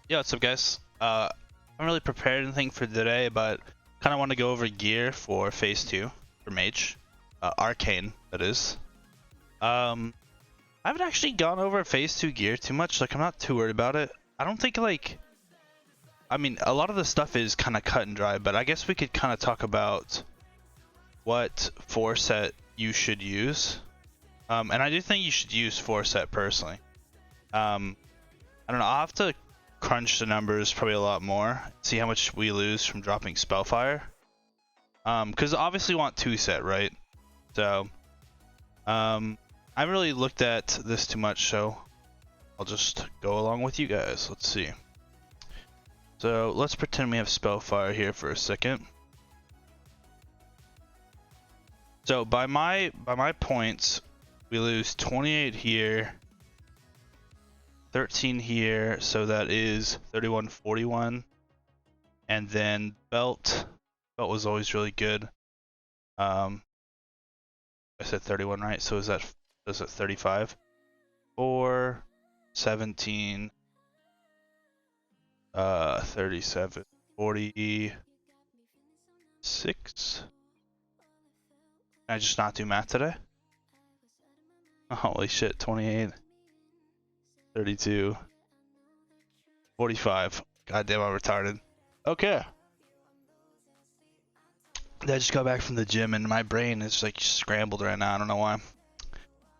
Yo, what's up, guys? I haven't really prepared anything for today, but kind of want to go over gear for Phase 2 for Mage. Arcane, that is. I haven't actually gone over Phase 2 gear too much, like I'm not too worried about it. I don't think, like... I mean, a lot of the stuff is kind of cut and dry, but I guess we could kind of talk about what 4-set you should use. And I do think you should use 4-set personally. I don't know, I'll have to crunch the numbers probably a lot more, see how much we lose from dropping spellfire, because obviously we want 2-set, right? So I haven't really looked at this too much, so I'll just go along with you guys. Let's see. So let's pretend we have spellfire here for a second. So by my points, we lose 28 here, 13 here, so that is 31-41. And then belt was always really good. I said 31, right? So is that 35? 4, 17, 37, 46. Can I just not do math today? Holy shit, 28. 32, 45. Goddamn, I'm retarded. Okay. I just got back from the gym and my brain is like scrambled right now. I don't know why.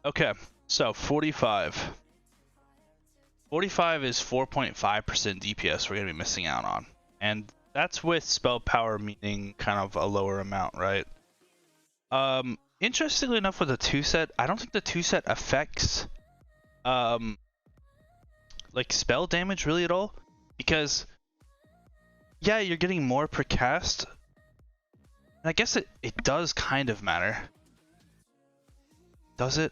Okay, so 45. 45 is 4.5% DPS we're going to be missing out on. And that's with spell power, meaning kind of a lower amount, right? Interestingly enough, with the 2-set, I don't think the 2-set affects like spell damage really at all, because yeah, you're getting more per cast, and I guess it does kind of matter. Does it?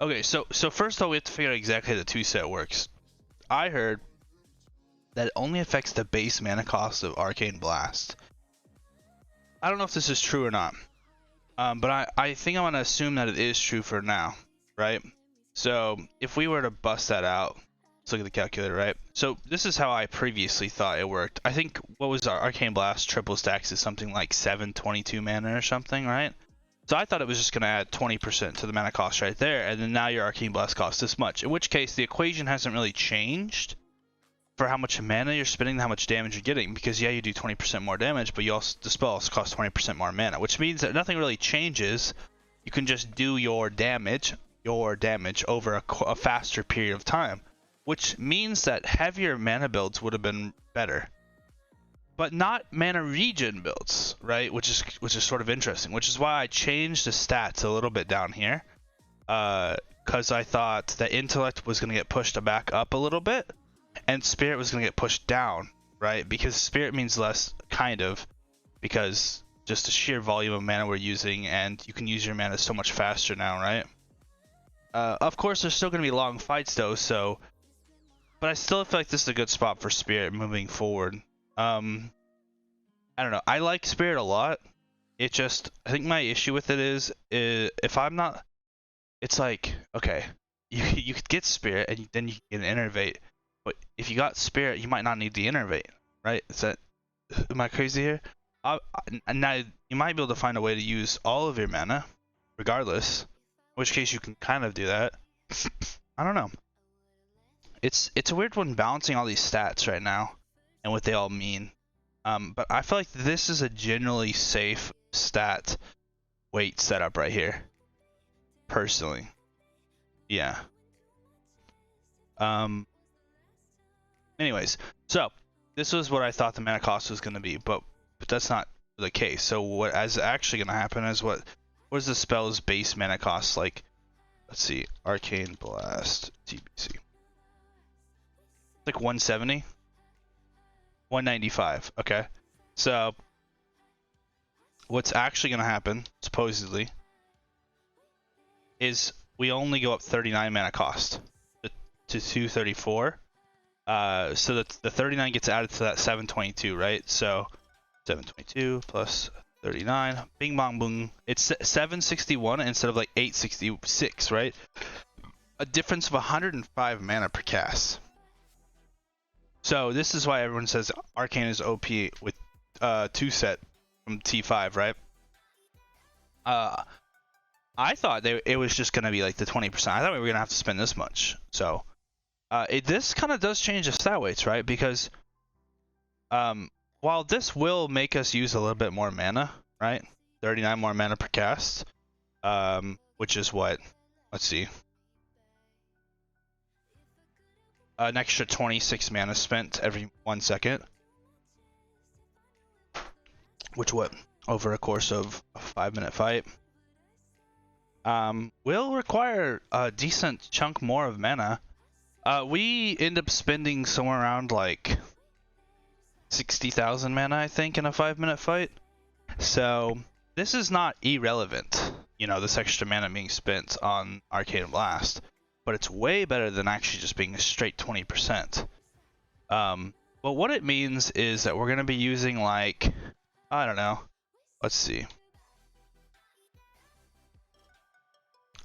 Okay, so first of all, we have to figure out exactly how the 2-set works. I heard that it only affects the base mana cost of Arcane Blast. I don't know if this is true or not, but I think I'm gonna assume that it is true for now, right? So if we were to bust that out, let's look at the calculator, right? So this is how I previously thought it worked. I think, what was our Arcane Blast triple stacks is something like 722 mana or something, right? So I thought it was just going to add 20% to the mana cost right there, and then now your Arcane Blast costs this much. In which case, the equation hasn't really changed for how much mana you're spending, how much damage you're getting, because yeah, you do 20% more damage, but you also, the spell also costs 20% more mana, which means that nothing really changes. You can just do your damage over a faster period of time. Which means that heavier mana builds would have been better, but not mana regen builds, right? Which is sort of interesting. Which is why I changed the stats a little bit down here, because I thought that intellect was going to get pushed back up a little bit, and spirit was going to get pushed down, right? Because spirit means less, kind of, because just the sheer volume of mana we're using, and you can use your mana so much faster now, right? Of course, there's still going to be long fights though, so. But I still feel like this is a good spot for Spirit moving forward. I don't know. I like Spirit a lot. It just, I think my issue with it is if I'm not, it's like, okay, you could get Spirit and then you can get an Innervate. But if you got Spirit, you might not need the Innervate, right? Am I crazy here? Now, you might be able to find a way to use all of your mana, regardless. In which case you can kind of do that. I don't know. It's a weird one balancing all these stats right now and what they all mean. But I feel like this is a generally safe stat weight setup right here. Personally. Yeah. Anyways, so this was what I thought the mana cost was going to be, but that's not the case. So what is actually going to happen is what is the spell's base mana cost? Like, let's see, Arcane Blast, TBC. Like 170, 195. Okay, so what's actually going to happen, supposedly, is we only go up 39 mana cost to 234. So that the 39 gets added to that 722, right? So 722 plus 39, bing bong boom. It's 761 instead of like 866, right? A difference of 105 mana per cast. So this is why everyone says Arcane is OP with 2-set from T5, right? I thought it was just gonna be like the 20%. I thought we were gonna have to spend this much. So this kind of does change the stat weights, right? Because while this will make us use a little bit more mana, right? 39 more mana per cast, which is what? Let's see. An extra 26 mana spent every 1 second. Which what? Over a course of a 5-minute fight. Will require a decent chunk more of mana. We end up spending somewhere around like 60,000 mana, I think, in a 5-minute fight. So this is not irrelevant, you know, this extra mana being spent on Arcane Blast, but it's way better than actually just being a straight 20%. But what it means is that we're going to be using like, I don't know, let's see,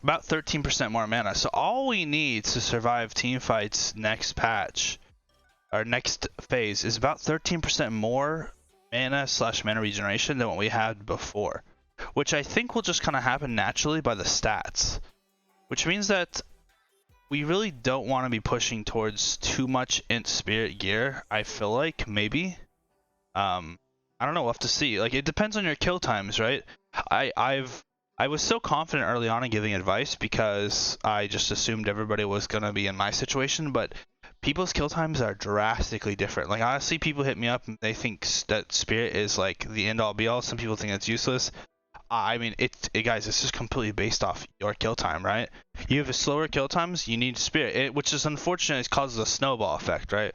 about 13% more mana. So all we need to survive team fights next patch, our next phase, is about 13% more mana/mana regeneration than what we had before, which I think will just kind of happen naturally by the stats, which means that we really don't want to be pushing towards too much int spirit gear. I feel like maybe I don't know, we'll have to see. Like, it depends on your kill times, right? I was so confident early on in giving advice because I just assumed everybody was gonna be in my situation, but people's kill times are drastically different. Like, honestly, people hit me up and they think that spirit is like the end all be all. Some people think it's useless. I mean, guys, it's just completely based off your kill time, right? You have a slower kill times, you need spirit, which is unfortunate. It causes a snowball effect, right?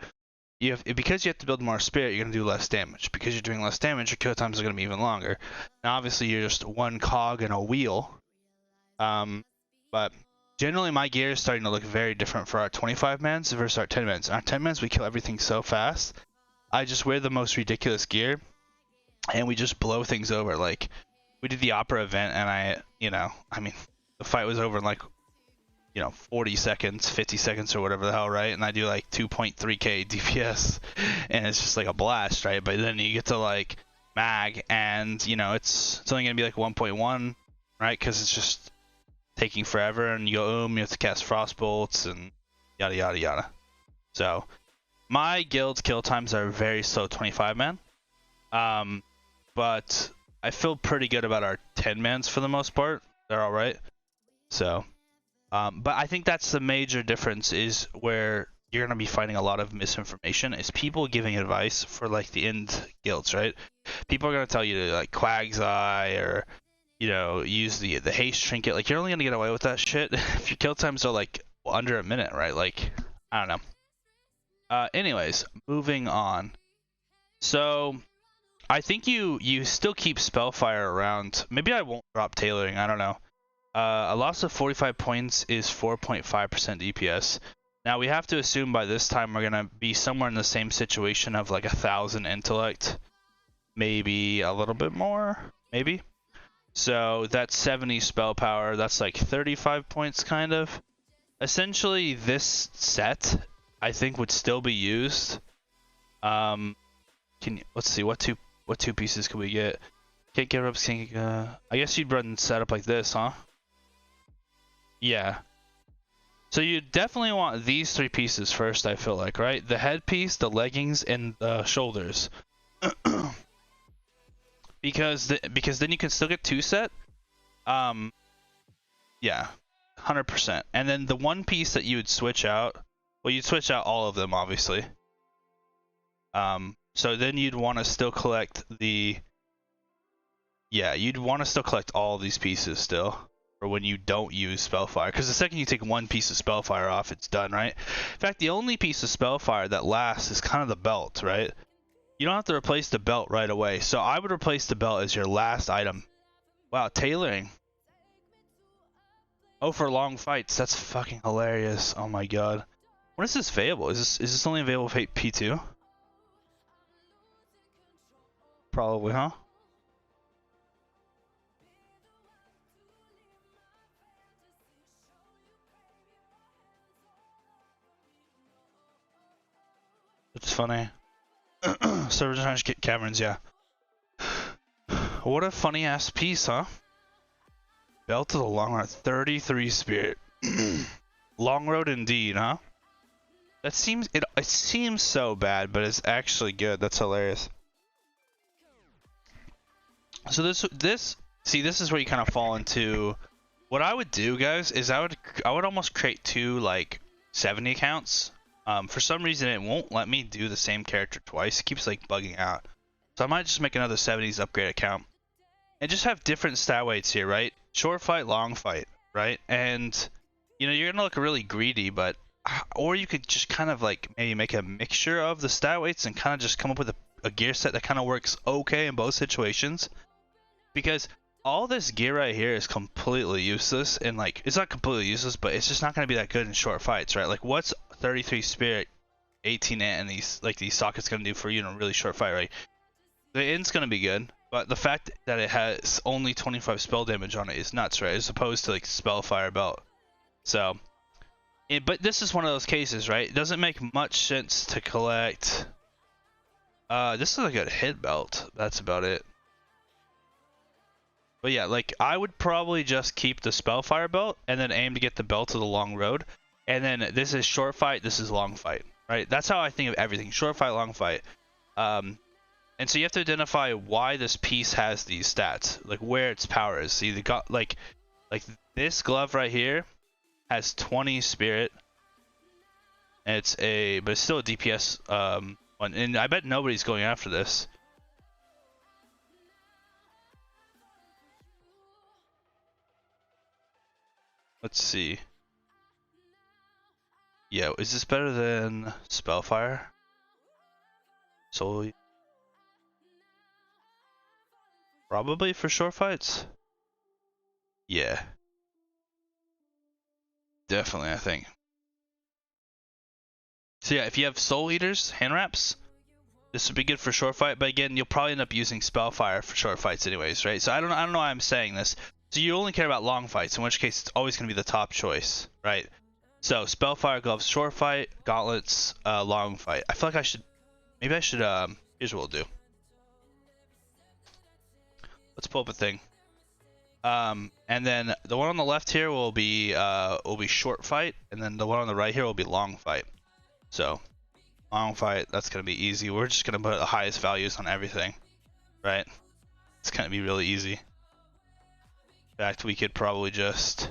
Because you have to build more spirit, you're gonna do less damage. Because you're doing less damage, your kill times are gonna be even longer. Now, obviously, you're just one cog in a wheel. But generally, my gear is starting to look very different for our 25 mans versus our 10 mans. Our 10 mans, we kill everything so fast. I just wear the most ridiculous gear, and we just blow things over. Like, we did the opera event, and I mean, the fight was over in like, 40 seconds, 50 seconds, or whatever the hell, right? And I do like 2.3k DPS, and it's just like a blast, right? But then you get to like mag, and it's only gonna be like 1.1, right? Because it's just taking forever, and you go you have to cast frost bolts and yada yada yada. So my guild's kill times are very slow, 25 man. But I feel pretty good about our 10 mans for the most part. They're all right. So, but I think that's the major difference, is where you're gonna be finding a lot of misinformation is people giving advice for like the end guilds, right? People are gonna tell you to like Quag's Eye or use the haste trinket. Like, you're only gonna get away with that shit if your kill times are like under a minute, right? Like, I don't know. Anyways, moving on. So I think you still keep spellfire around. Maybe I won't drop tailoring. I don't know. A loss of 45 points is 4.5% DPS. Now we have to assume by this time we're gonna be somewhere in the same situation of like 1,000 intellect, maybe a little bit more, maybe. So that's 70 spell power. That's like 35 points, kind of. Essentially, this set I think would still be used. Let's see, what two pieces can we get? Can't get up. I guess you'd run setup like this, huh? Yeah. So you definitely want these 3 pieces first, I feel like, right? The headpiece, the leggings, and the shoulders. because then you can still get 2-set. Yeah, 100%. And then the one piece that you would switch out, well, you'd switch out all of them, obviously. So then you'd want to still collect you'd want to still collect all these pieces still, for when you don't use spellfire. Because the second you take one piece of spellfire off, it's done, right? In fact, the only piece of spellfire that lasts is kind of the belt, right? You don't have to replace the belt right away. So I would replace the belt as your last item. Wow, tailoring. Oh, for long fights. That's fucking hilarious. Oh my god. When is this available? Is this only available for P2? Probably, huh? The It's funny. So we're trying to get caverns, yeah. What a funny ass piece, huh? Belt of the Long Road, 33 spirit. Long road indeed, huh? That seems it seems so bad, but it's actually good. That's hilarious. So this is where you kind of fall into what I would do, guys, is I would almost create two like 70 accounts. For some reason it won't let me do the same character twice. It keeps like bugging out. So I might just make another 70s upgrade account and just have different stat weights here, right? Short fight, long fight, right? And you know, you're gonna look really greedy, but or you could just kind of like maybe make a mixture of the stat weights and kind of just come up with a gear set that kind of works okay in both situations. Because all this gear right here is completely useless, and like it's not completely useless, but it's just not going to be that good in short fights, right? Like what's 33 spirit, 18 int, and these sockets going to do for you in a really short fight, right? The int's going to be good, but the fact that it has only 25 spell damage on it is nuts, right? As opposed to like spellfire belt. So, but this is one of those cases, right? It doesn't make much sense to collect. This is like a hit belt. That's about it. But yeah, like I would probably just keep the spellfire belt and then aim to get the belt of the long road. And then this is short fight, this is long fight, right? That's how I think of everything: short fight, long fight. And so you have to identify why this piece has these stats, like where its power is. See, they got like this glove right here has 20 spirit. And but it's still a DPS one, and I bet nobody's going after this. Let's see. Yeah, is this better than spellfire? Solely. Probably for short fights. Yeah. Definitely, I think. So yeah, if you have soul eaters, hand wraps, this would be good for short fight. But again, you'll probably end up using spellfire for short fights anyways, right? So I don't know why I'm saying this. So you only care about long fights, in which case it's always going to be the top choice, right? So spellfire gloves, short fight, gauntlets, long fight. I feel like maybe I should here's what we'll do. Let's pull up a thing. And then the one on the left here will be short fight, and then the one on the right here will be long fight. So long fight, that's gonna be easy. We're just gonna put the highest values on everything, right? It's gonna be really easy. In fact, we could probably just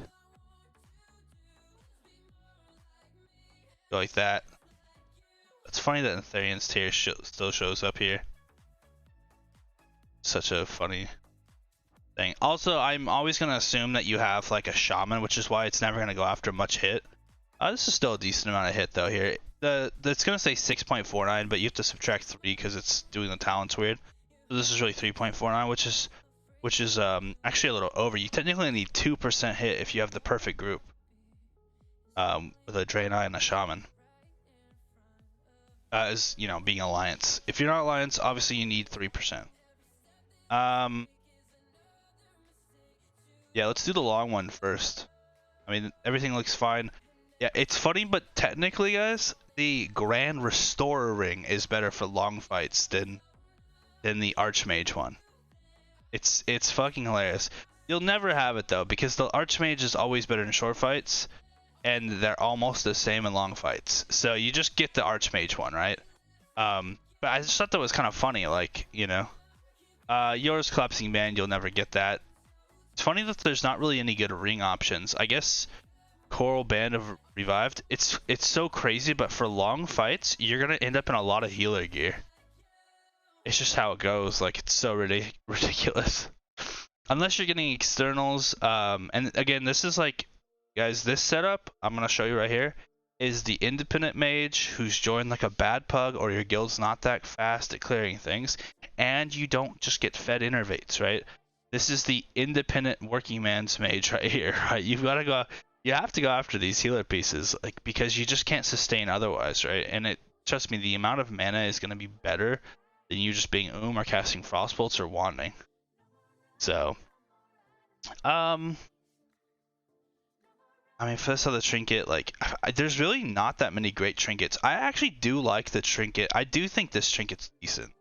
go like that. It's funny that Ethereum's tier still shows up here. Such a funny thing. Also, I'm always going to assume that you have like a shaman, which is why it's never going to go after much hit. This is still a decent amount of hit though here. It's going to say 6.49, but you have to subtract 3 because it's doing the talents weird. So this is really 3.49, which is actually a little over. You technically need 2% hit if you have the perfect group. With a Draenei and a shaman. As you know, being alliance. If you're not alliance, obviously you need 3%. Yeah, let's do the long one first. I mean, everything looks fine. Yeah, it's funny, but technically, guys, the Grand Restorer ring is better for long fights than the Archmage one. It's fucking hilarious. You'll never have it though, because the Archmage is always better in short fights, and they're almost the same in long fights. So you just get the Archmage one, right? But I just thought that was kind of funny, like, you know. Yours Collapsing Band, you'll never get that. It's funny that there's not really any good ring options. I guess Coral Band of Revived. It's so crazy, but for long fights, you're gonna end up in a lot of healer gear. It's just how it goes. Like, it's so ridiculous. Unless you're getting externals. And again, this is like, guys, this setup I'm gonna show you right here is the independent mage who's joined like a bad pug, or your guild's not that fast at clearing things, and you don't just get fed innervates, right? This is the independent working man's mage right here, right? You have to go after these healer pieces, like, because you just can't sustain otherwise, right? And trust me, the amount of mana is gonna be better than you just being or casting frostbolts or wanding. So, I I mean, for this other trinket, like, there's really not that many great trinkets. I actually do like the trinket. I do think this trinket's decent.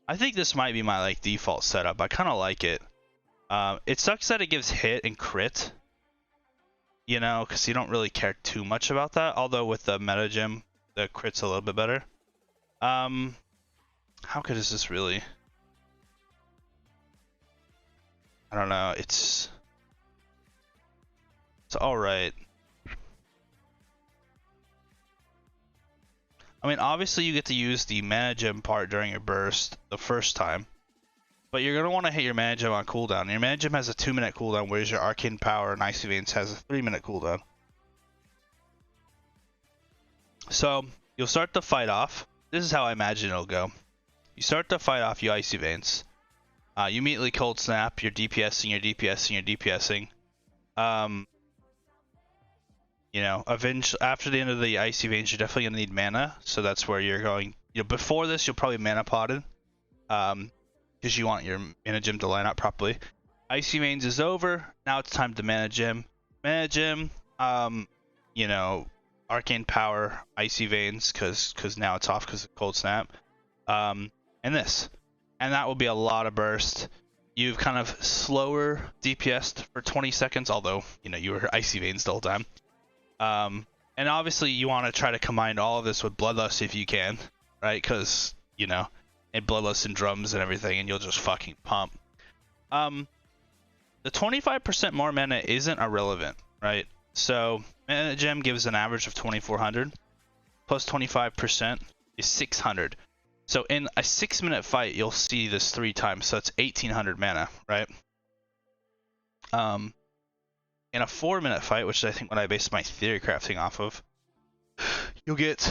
I think this might be my like default setup. I kind of like it. It sucks that it gives hit and crit, you know, because you don't really care too much about that. Although with the meta gem, the crit's a little bit better. How good is this really? I don't know. It's all right. I mean, obviously you get to use the mana gem part during your burst the first time, but you're gonna want to hit your mana gem on cooldown. Your mana gem has a 2-minute cooldown, whereas your arcane power and icy veins has a 3-minute cooldown. So you'll start the fight off. This is how I imagine it'll go. You start the fight off, you icy veins. You immediately cold snap. You're DPSing. You're DPSing. You're DPSing. You know, after the end of the icy veins, you're definitely gonna need mana. So that's where you're going. You know, before this, you'll probably mana potted, because you want your mana gem to line up properly. Icy veins is over. Now it's time to mana gem. Mana gem. You know, arcane power, icy veins, because now it's off because of cold snap. And this, and that will be a lot of burst. You've kind of slower DPS'd for 20 seconds, although you know you were icy veins the whole time. And obviously you want to try to combine all of this with Bloodlust if you can, right? Because, you know, and Bloodlust and drums and everything, and you'll just fucking pump. The 25% more mana isn't irrelevant, right? So mana gem gives an average of 2400, plus 25% is 600. So in a 6-minute fight, you'll see this 3 times, so that's 1800 mana, right? In a 4-minute fight, which is I think what I based my theory crafting off of, you'll get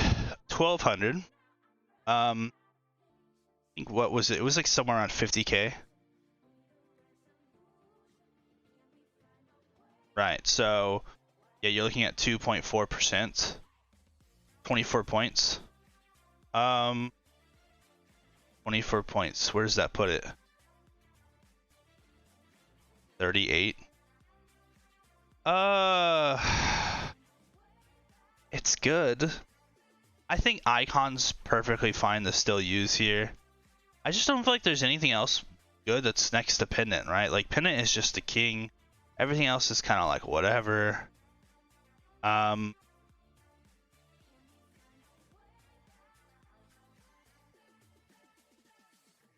1200. I think, what was it? It was like somewhere around 50k. Right, so yeah, you're looking at 2.4%. 24 points. 24 points. Where does that put it? 38. It's good. I think Icon's perfectly fine to still use here. I just don't feel like there's anything else good that's next to Pendant, right? Like, Pendant is just the king. Everything else is kind of like whatever.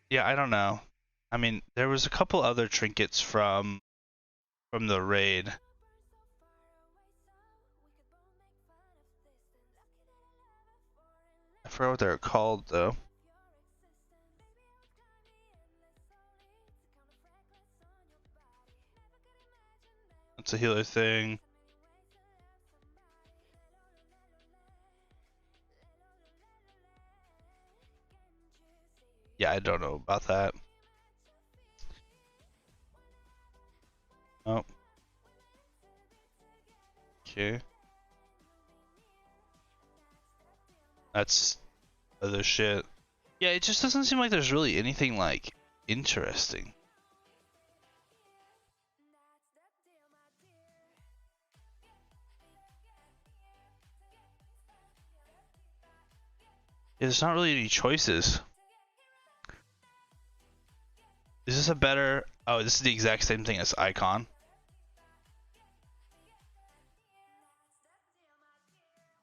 Yeah, I don't know. I mean, there was a couple other trinkets from the raid. I forgot what they're called though. It's a healer thing. Yeah, I don't know about that. Oh. Okay. That's other shit. Yeah, it just doesn't seem like there's really anything like interesting. Yeah, there's not really any choices. Is this a better... Oh, this is the exact same thing as Icon.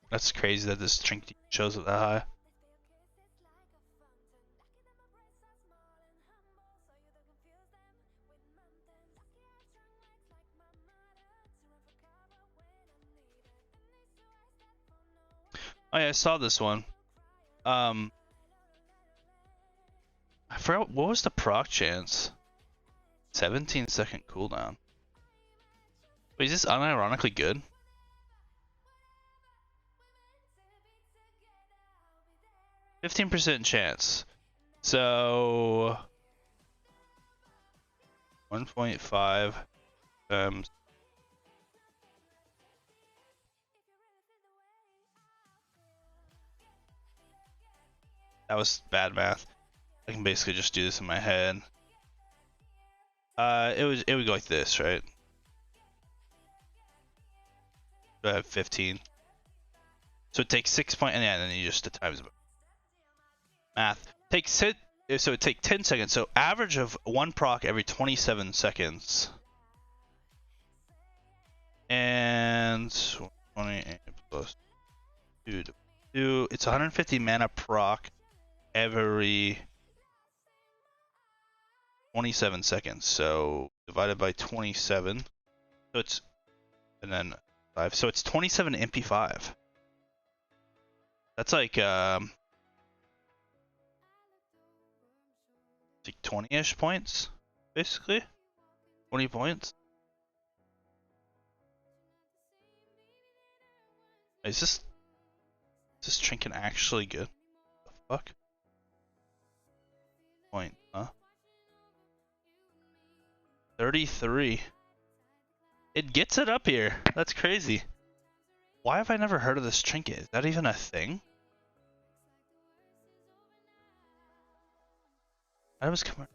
That's crazy that this trinket shows it that high. Oh yeah, I saw this one. I forgot, what was the proc chance? 17-second cooldown. Wait, is this unironically good? %15 chance. So 1.5 times. That was bad math. I can basically just do this in my head. It would go like this, right? So I have 15. So it takes 6 point, and then you just times math. Takes it. So it takes 10 seconds. So average of 1 proc every 27 seconds. And 28 plus 2. It's 150 mana proc every 27 seconds. So divided by 27. So it's, and then 5. So it's 27 MP5. That's like 20-ish points, basically. 20 points. Is this Trinket actually good? What the fuck? Point, huh? 33. It gets it up here. That's crazy. Why have I never heard of this Trinket? Is that even a thing? I was coming.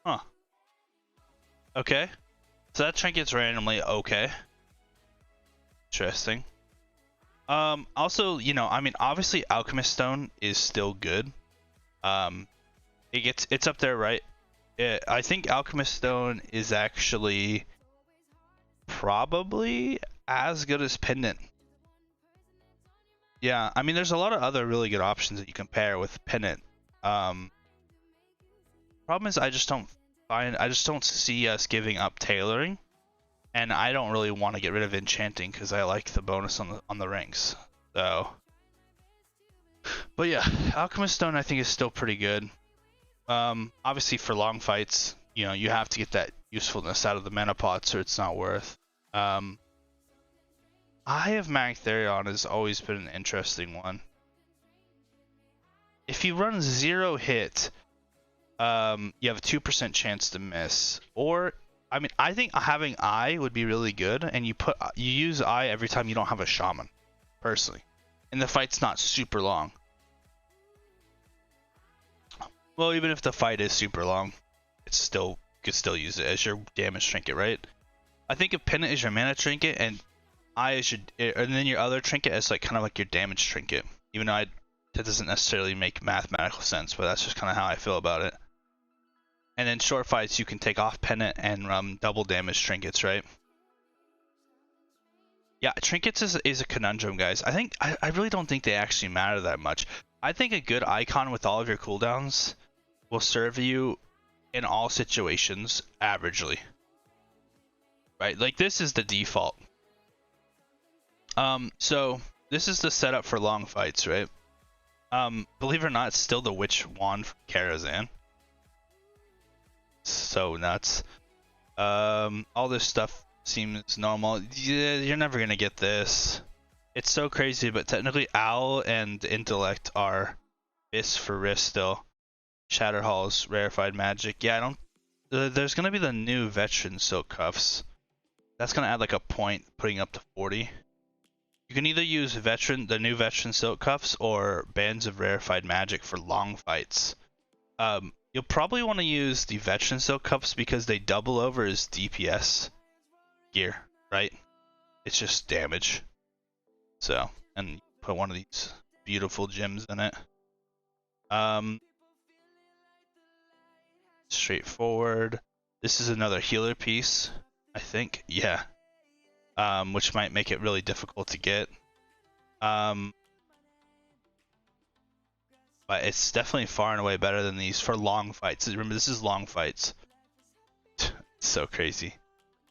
Huh. Okay. So that Trinket's randomly okay. Interesting. Also, you know, I mean, obviously Alchemist Stone is still good. It's up there, right? I think Alchemist Stone is actually probably as good as Pendant. Yeah, I mean, there's a lot of other really good options that you can pair with Pendant. Problem is, I just don't see us giving up tailoring, and I don't really want to get rid of enchanting because I like the bonus on the rings. So, but yeah, Alchemist Stone I think is still pretty good. Obviously for long fights, you know, you have to get that usefulness out of the mana pots or it's not worth. Eye of Magtherion has always been an interesting one. If you run 0 hit, you have a 2% chance to miss. Or, I mean, I think having Eye would be really good, and you use Eye every time you don't have a Shaman, personally. And the fight's not super long. Well, even if the fight is super long, it's still, you could still use it as your damage trinket, right? I think if Pendant is your mana trinket and Eye is your, and then your other trinket is like kind of like your damage trinket. Even though that doesn't necessarily make mathematical sense, but that's just kind of how I feel about it. And then short fights, you can take off Pendant and double damage trinkets, right? Yeah, trinkets is a conundrum, guys. I really don't think they actually matter that much. I think a good icon with all of your cooldowns will serve you in all situations averagely. Right? Like this is the default. So this is the setup for long fights, right? Believe it or not, it's still the Witch Wand from Karazhan. So nuts. All this stuff seems normal. Yeah, you're never gonna get this. It's so crazy, but technically Owl and Intellect are Fist for wrist still. Shatterhall's rarefied magic. Yeah, I don't. There's gonna be the new Veteran Silk Cuffs. That's gonna add like a point, putting up to 40. You can either use the new Veteran Silk Cuffs or Bands of Rarefied Magic for long fights. You'll probably want to use the Veteran Silk Cuffs because they double over as DPS gear, right? It's just damage. So, and put one of these beautiful gems in it. Straightforward. This is another healer piece, I think. Yeah. Which might make it really difficult to get. But it's definitely far and away better than these for long fights. Remember, this is long fights. It's so crazy.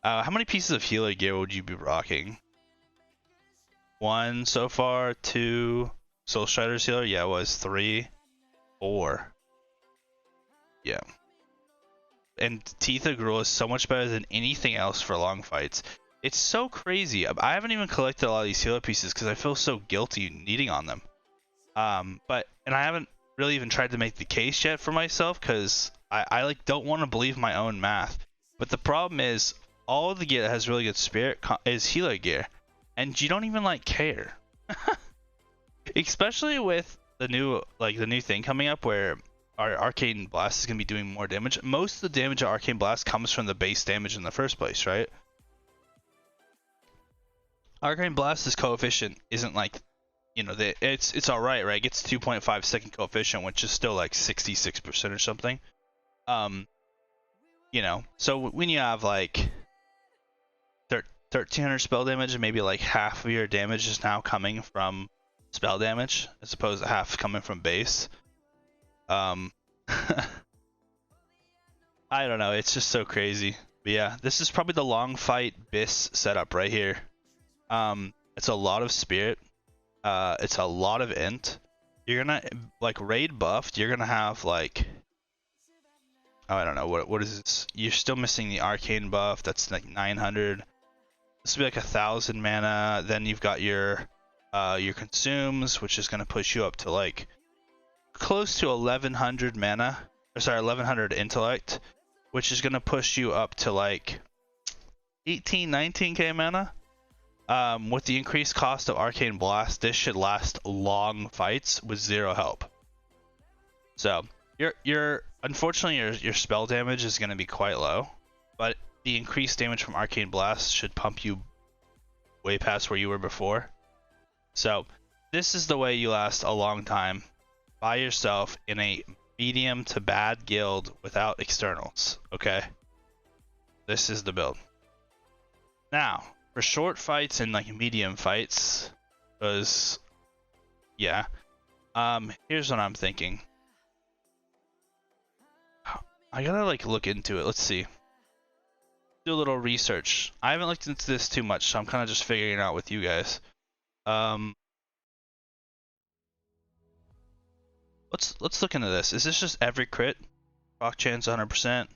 How many pieces of healer gear would you be rocking? 1 so far, 2. Soul Strider's healer? Yeah, it was 3. 4. Yeah. And Teeth of Gruul is so much better than anything else for long fights. It's so crazy. I haven't even collected a lot of these healer pieces because I feel so guilty needing on them. And I haven't really even tried to make the case yet for myself because I like don't want to believe my own math. But the problem is all of the gear that has really good spirit is healer gear, and you don't even like care. Especially with the new thing coming up where our Arcane Blast is gonna be doing more damage. Most of the damage of Arcane Blast comes from the base damage in the first place, right? Arcane Blast's coefficient isn't like, you know, it's alright, right? It gets 2.5 second coefficient, which is still like 66% or something. You know, so when you have like 1300 spell damage and maybe like half of your damage is now coming from spell damage as opposed to half coming from base. I don't know, it's just so crazy. But yeah, this is probably the long fight bis setup right here. It's a lot of spirit. It's a lot of int. You're gonna like raid buffed. You're gonna have like, oh, I don't know what is this. You're still missing the arcane buff. That's like 900. This will be like 1,000 mana. Then you've got your consumes, which is gonna push you up to like close to 1,100 mana. Or sorry, 1,100 intellect, which is gonna push you up to like 18, 19k mana. With the increased cost of Arcane Blast, this should last long fights with zero help. So your unfortunately your spell damage is going to be quite low, but the increased damage from Arcane Blast should pump you way past where you were before. So this is the way you last a long time by yourself in a medium to bad guild without externals. Okay, this is the build. Now, for short fights and like medium fights, because yeah, here's what I'm thinking. I gotta like look into it. Let's see. Do a little research. I haven't looked into this too much, so I'm kind of just figuring it out with you guys. Let's look into this. Is this just every crit? Proc chance 100%.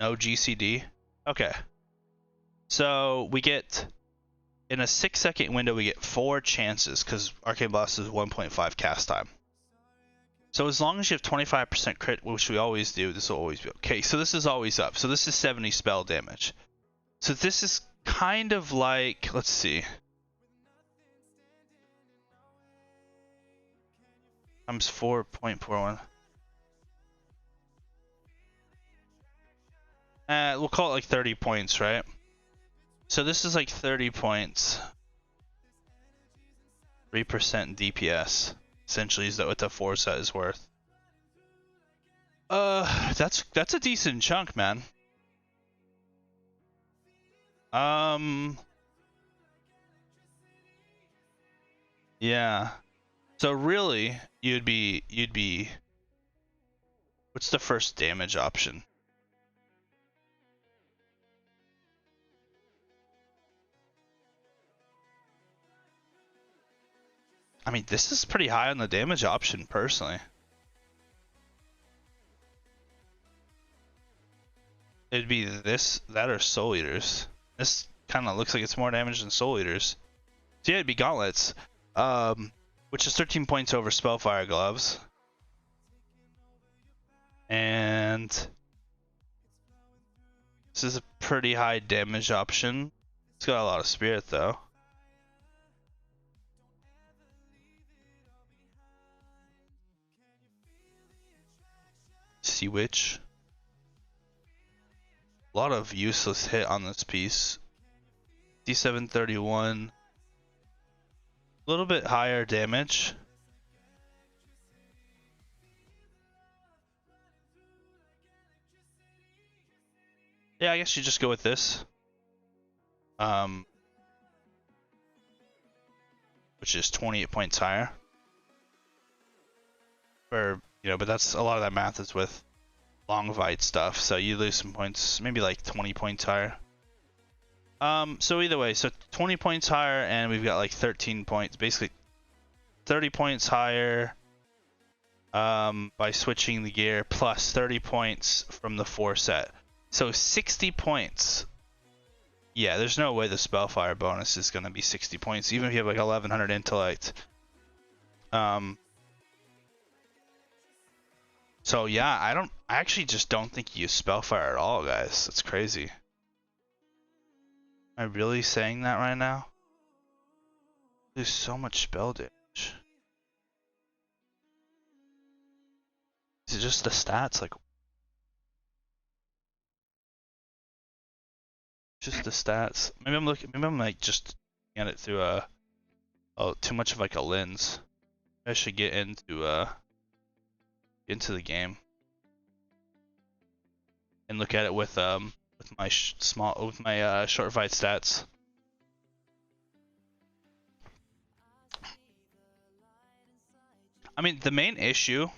No GCD. Okay. So we get, in a 6-second window, we get 4 chances because Arcane Blast is 1.5 cast time. So as long as you have 25% crit, which we always do, this will always be okay. So this is always up. So this is 70 spell damage. So this is kind of like, let's see. Times 4.41. We'll call it like 30 points, right? So this is like 30 points. 3% DPS. Essentially is that what the 4 set is worth. That's a decent chunk, man. Yeah. So really, you'd be what's the first damage option? I mean, this is pretty high on the damage option, personally. It'd be this, that, or Soul Eaters. This kind of looks like it's more damage than Soul Eaters. So yeah, it'd be Gauntlets, which is 13 points over Spellfire Gloves. And this is a pretty high damage option. It's got a lot of spirit, though. Sea Witch. A lot of useless hit on this piece. D731. A little bit higher damage. Yeah, I guess you just go with this. Which is 28 points higher. Or, you know, but that's a lot of that math is with long fight stuff, so you lose some points, maybe like 20 points higher. So either way, so 20 points higher, and we've got like 13 points, basically 30 points higher by switching the gear, plus 30 points from the 4 set. So 60 points. Yeah, there's no way the Spellfire bonus is going to be 60 points, even if you have like 1100 intellect. So yeah, I actually just don't think you use Spellfire at all, guys. That's crazy. Am I really saying that right now? There's so much spell damage. Is it just the stats? Like, just the stats? Maybe I'm looking. Maybe I'm like just looking at it through too much of like a lens. I should get into the game and look at it with my short fight stats. I mean, the main issue.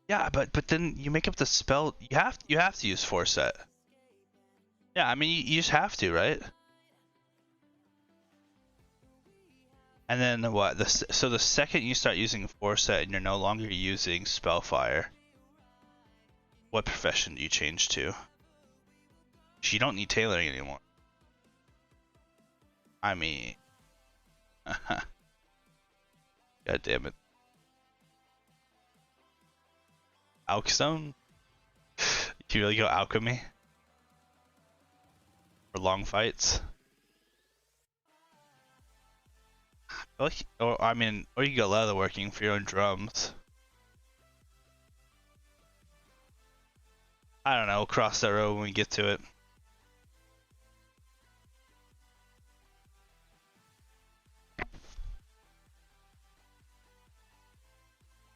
Yeah, but then you make up the spell. You have to use Forset. Yeah, I mean you just have to, right? And then what? So the second you start using Forset and you're no longer using spellfire, what profession do you change to? You don't need tailoring anymore. I mean, god damn it. Alkstone? You really go alchemy? For long fights? Like, or I mean, or you go leatherworking for your own drums. I don't know, we'll cross that road when we get to it.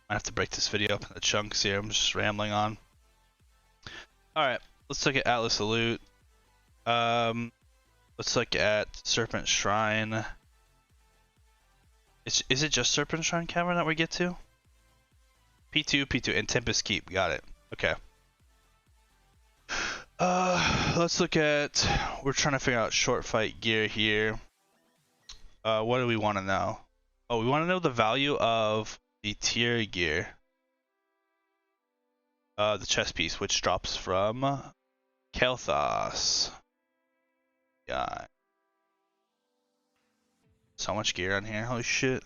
I have to break this video up into chunks here. I'm just rambling on. Alright, let's look at Atlas of Loot. Let's look at Serpent Shrine. Is it just Serpent Shrine Cavern that we get to? P2, and Tempest Keep. Got it. Okay. Let's look at. We're trying to figure out short fight gear here. What do we want to know? Oh, we want to know the value of the tier gear. The chest piece, which drops from Kel'Thas. Yeah. So much gear on here. Holy shit.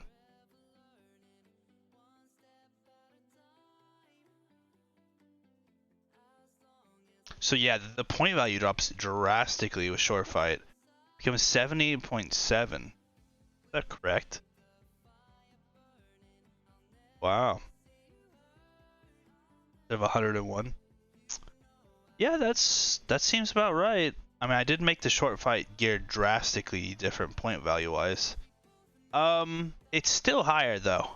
So yeah, the point value drops drastically with short fight. Becomes 70.7. Is that correct? Wow. Instead of 101. Yeah, that seems about right. I mean, I did make the short fight gear drastically different point value wise. It's still higher though.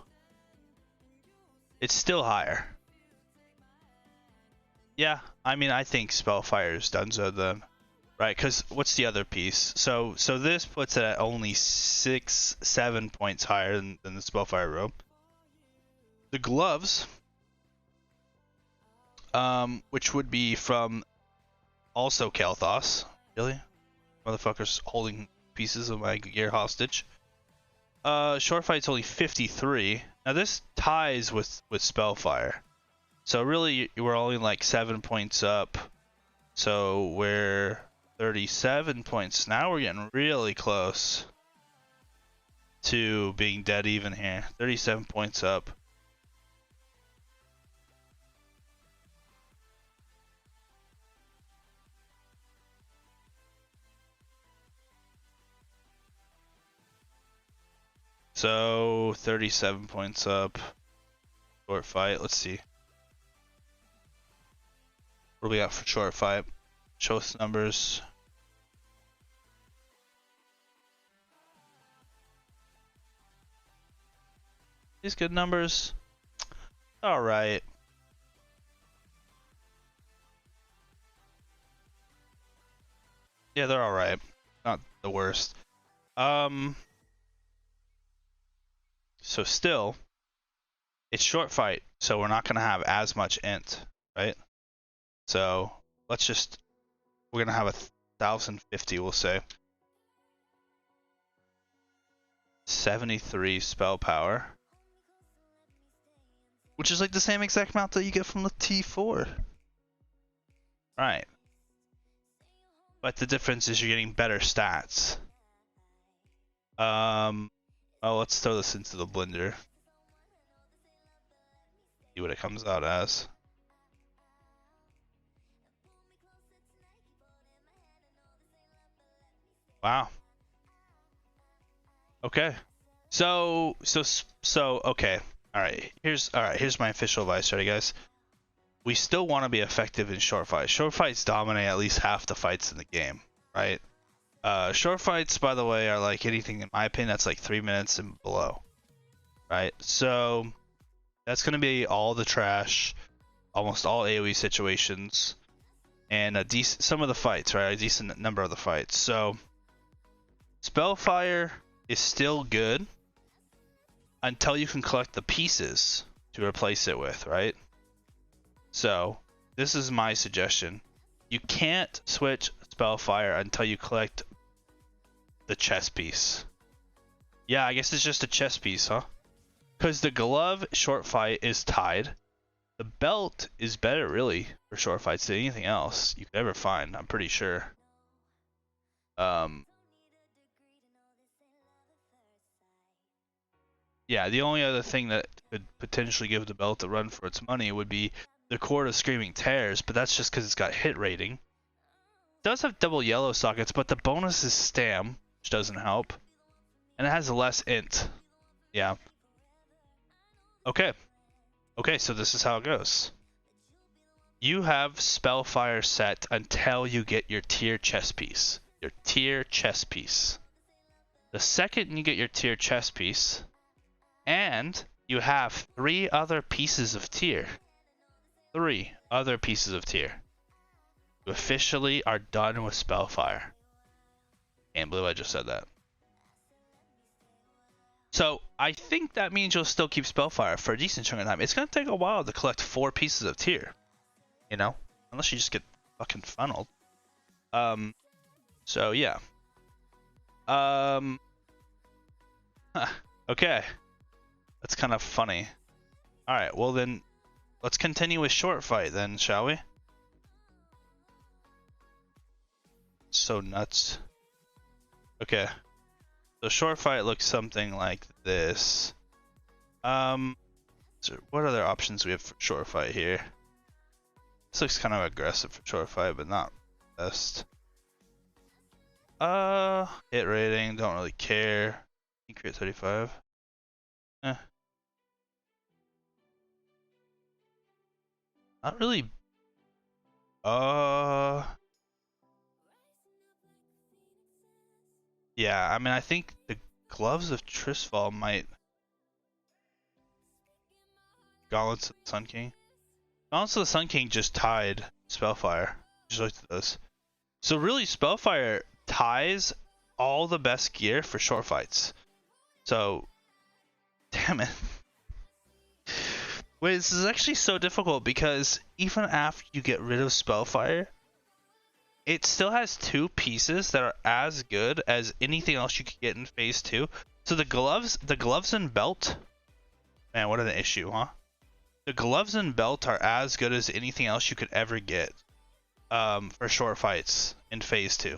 It's still higher. Yeah, I mean, I think spellfire is Dunzo then, right? Because what's the other piece? So this puts it at only 7 points higher than the spellfire robe. The gloves, which would be from also Kel'Thas. Really? Motherfuckers holding pieces of my gear hostage. Short fight's only 53. Now this ties with spellfire. So really we're only like 7 points up. So we're 37 points. Now we're getting really close to being dead even here. 37 points up. So 37 points up. Short fight. Let's see. What do we got for short fight? Show us the numbers. These good numbers. All right. Yeah, they're all right. Not the worst. So still, it's short fight, so we're not gonna have as much int, right? So we're gonna have 1,050, we'll say. 73 spell power, which is like the same exact amount that you get from the T4. Right. But the difference is you're getting better stats. Oh, let's throw this into the blender. See what it comes out as. Wow. Okay. So okay. All right. Here's my official advice, ready guys? We still want to be effective in short fights. Short fights dominate at least half the fights in the game, right? Short fights, by the way, are like anything in my opinion that's like 3 minutes and below, right? So that's gonna be all the trash, almost all AOE situations, and a decent some of the fights, right? A decent number of the fights. So spellfire is still good until you can collect the pieces to replace it with, right? So this is my suggestion. You can't switch spellfire until you collect the chest piece. Yeah, I guess it's just a chest piece, huh? Because the glove short fight is tied. The belt is better, really, for short fights than anything else you could ever find, I'm pretty sure. Yeah, the only other thing that could potentially give the belt a run for its money would be the Cord of Screaming Tears, but that's just because it's got hit rating. It does have double yellow sockets, but the bonus is Stam, which doesn't help. And it has less int. Yeah. Okay. Okay, so this is how it goes. You have Spellfire set until you get your tier chest piece. Your tier chest piece. The second you get your tier chest piece, and you have 3 other pieces of tier. 3 other pieces of tier. You officially are done with Spellfire. Can't believe I just said that. So I think that means you'll still keep Spellfire for a decent chunk of time. It's gonna take a while to collect 4 pieces of tier, you know, unless you just get fucking funneled. So yeah. Okay, that's kind of funny. All right, well then, let's continue with short fight then, shall we? So nuts. Okay. So short fight looks something like this. So what other options we have for short fight here? This looks kind of aggressive for short fight, but not best. Hit rating, don't really care. You create 35. Eh. Not really. Yeah, I mean, I think the Gloves of Trisfal might. Gauntlets of the Sun King. Gauntlets of the Sun King just tied Spellfire. Just looked at this. So really, Spellfire ties all the best gear for short fights. So, damn it. Wait, this is actually so difficult because even after you get rid of Spellfire, it still has 2 pieces that are as good as anything else you could get in phase 2. So the gloves and belt, man, what an issue, huh? The gloves and belt are as good as anything else you could ever get for short fights in phase 2.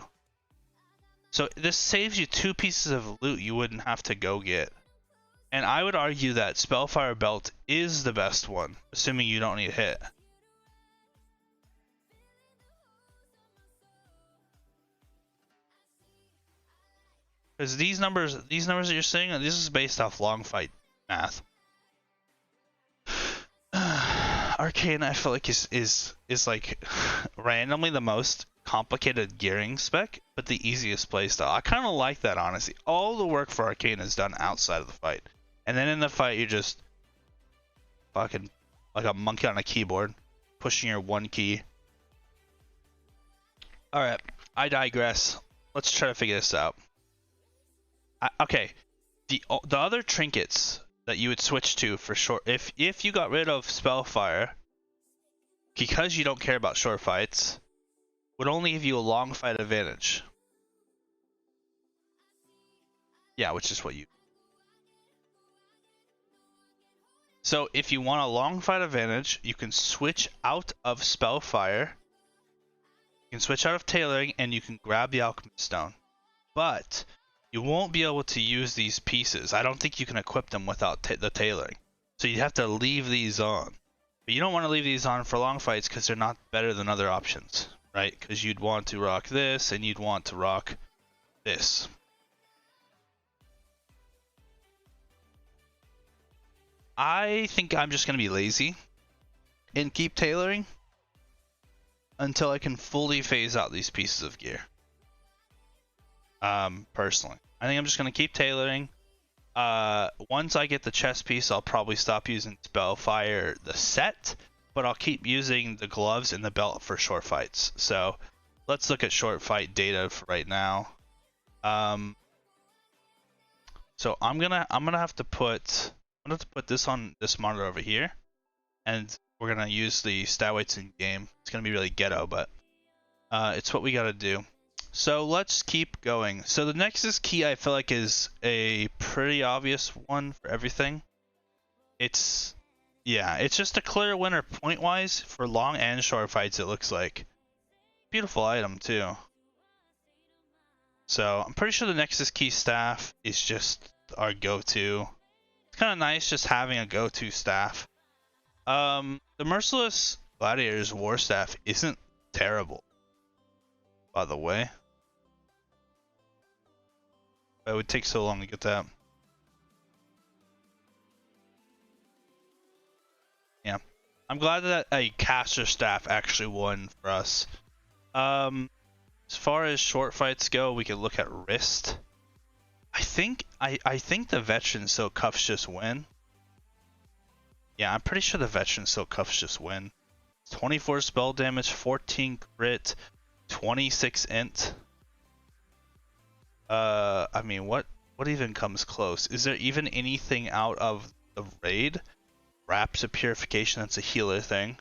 So this saves you 2 pieces of loot you wouldn't have to go get. And I would argue that Spellfire belt is the best one, assuming you don't need hit. Because these numbers that you're seeing, this is based off long fight math. Arcane, I feel like is like randomly the most complicated gearing spec, but the easiest playstyle. I kind of like that, honestly. All the work for Arcane is done outside of the fight, and then in the fight you're just fucking like a monkey on a keyboard, pushing your one key. All right, I digress. Let's try to figure this out. Okay, the other trinkets that you would switch to for short, if you got rid of Spellfire, because you don't care about short fights, would only give you a long fight advantage. Yeah, which is what you. So if you want a long fight advantage, you can switch out of Spellfire. You can switch out of tailoring, and you can grab the Alchemist Stone, but you won't be able to use these pieces. I don't think you can equip them without the tailoring. So you have to leave these on. But you don't want to leave these on for long fights because they're not better than other options, right? Because you'd want to rock this and you'd want to rock this. I think I'm just gonna be lazy and keep tailoring until I can fully phase out these pieces of gear. Personally, I think I'm just gonna keep tailoring. Once I get the chest piece, I'll probably stop using spellfire the set, but I'll keep using the gloves and the belt for short fights. So let's look at short fight data for right now. So I'm gonna have to put this on this monitor over here, and we're gonna use the stat weights in game. It's gonna be really ghetto, but it's what we gotta do. So let's keep going. So the Nexus key I feel like is a pretty obvious one for everything. It's just a clear winner point wise for long and short fights. It looks like beautiful item too. So I'm pretty sure the Nexus key staff is just our go-to. It's kind of nice just having a go-to staff. The Merciless Gladiator's War Staff isn't terrible, by the way. It would take so long to get that. Yeah. I'm glad that a caster staff actually won for us. As far as short fights go, we could look at wrist. I think the veteran silk cuffs just win. Yeah, I'm pretty sure the veteran silk cuffs just win. 24 spell damage, 14 crit, 26 int. I mean, what even comes close? Is there even anything out of the raid? Wraps of Purification, that's a healer thing.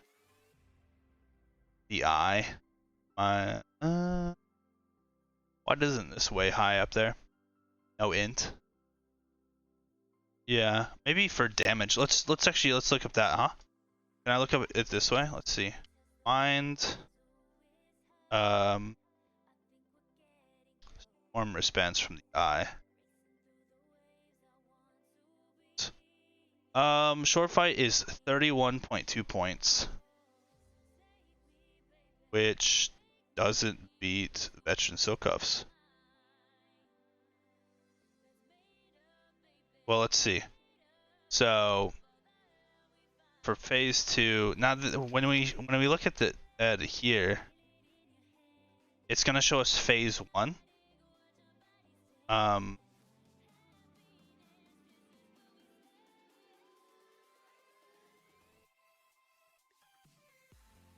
The eye. Why isn't this way high up there? No int. Yeah, maybe for damage. Let's look up that, huh? Can I look up it this way? Let's see. Mind. Storm wristbands from the eye. Short fight is 31.2 points, which doesn't beat Veteran Silk Cuffs. Well, let's see. So for phase 2, now when we look at here, it's gonna show us phase 1. I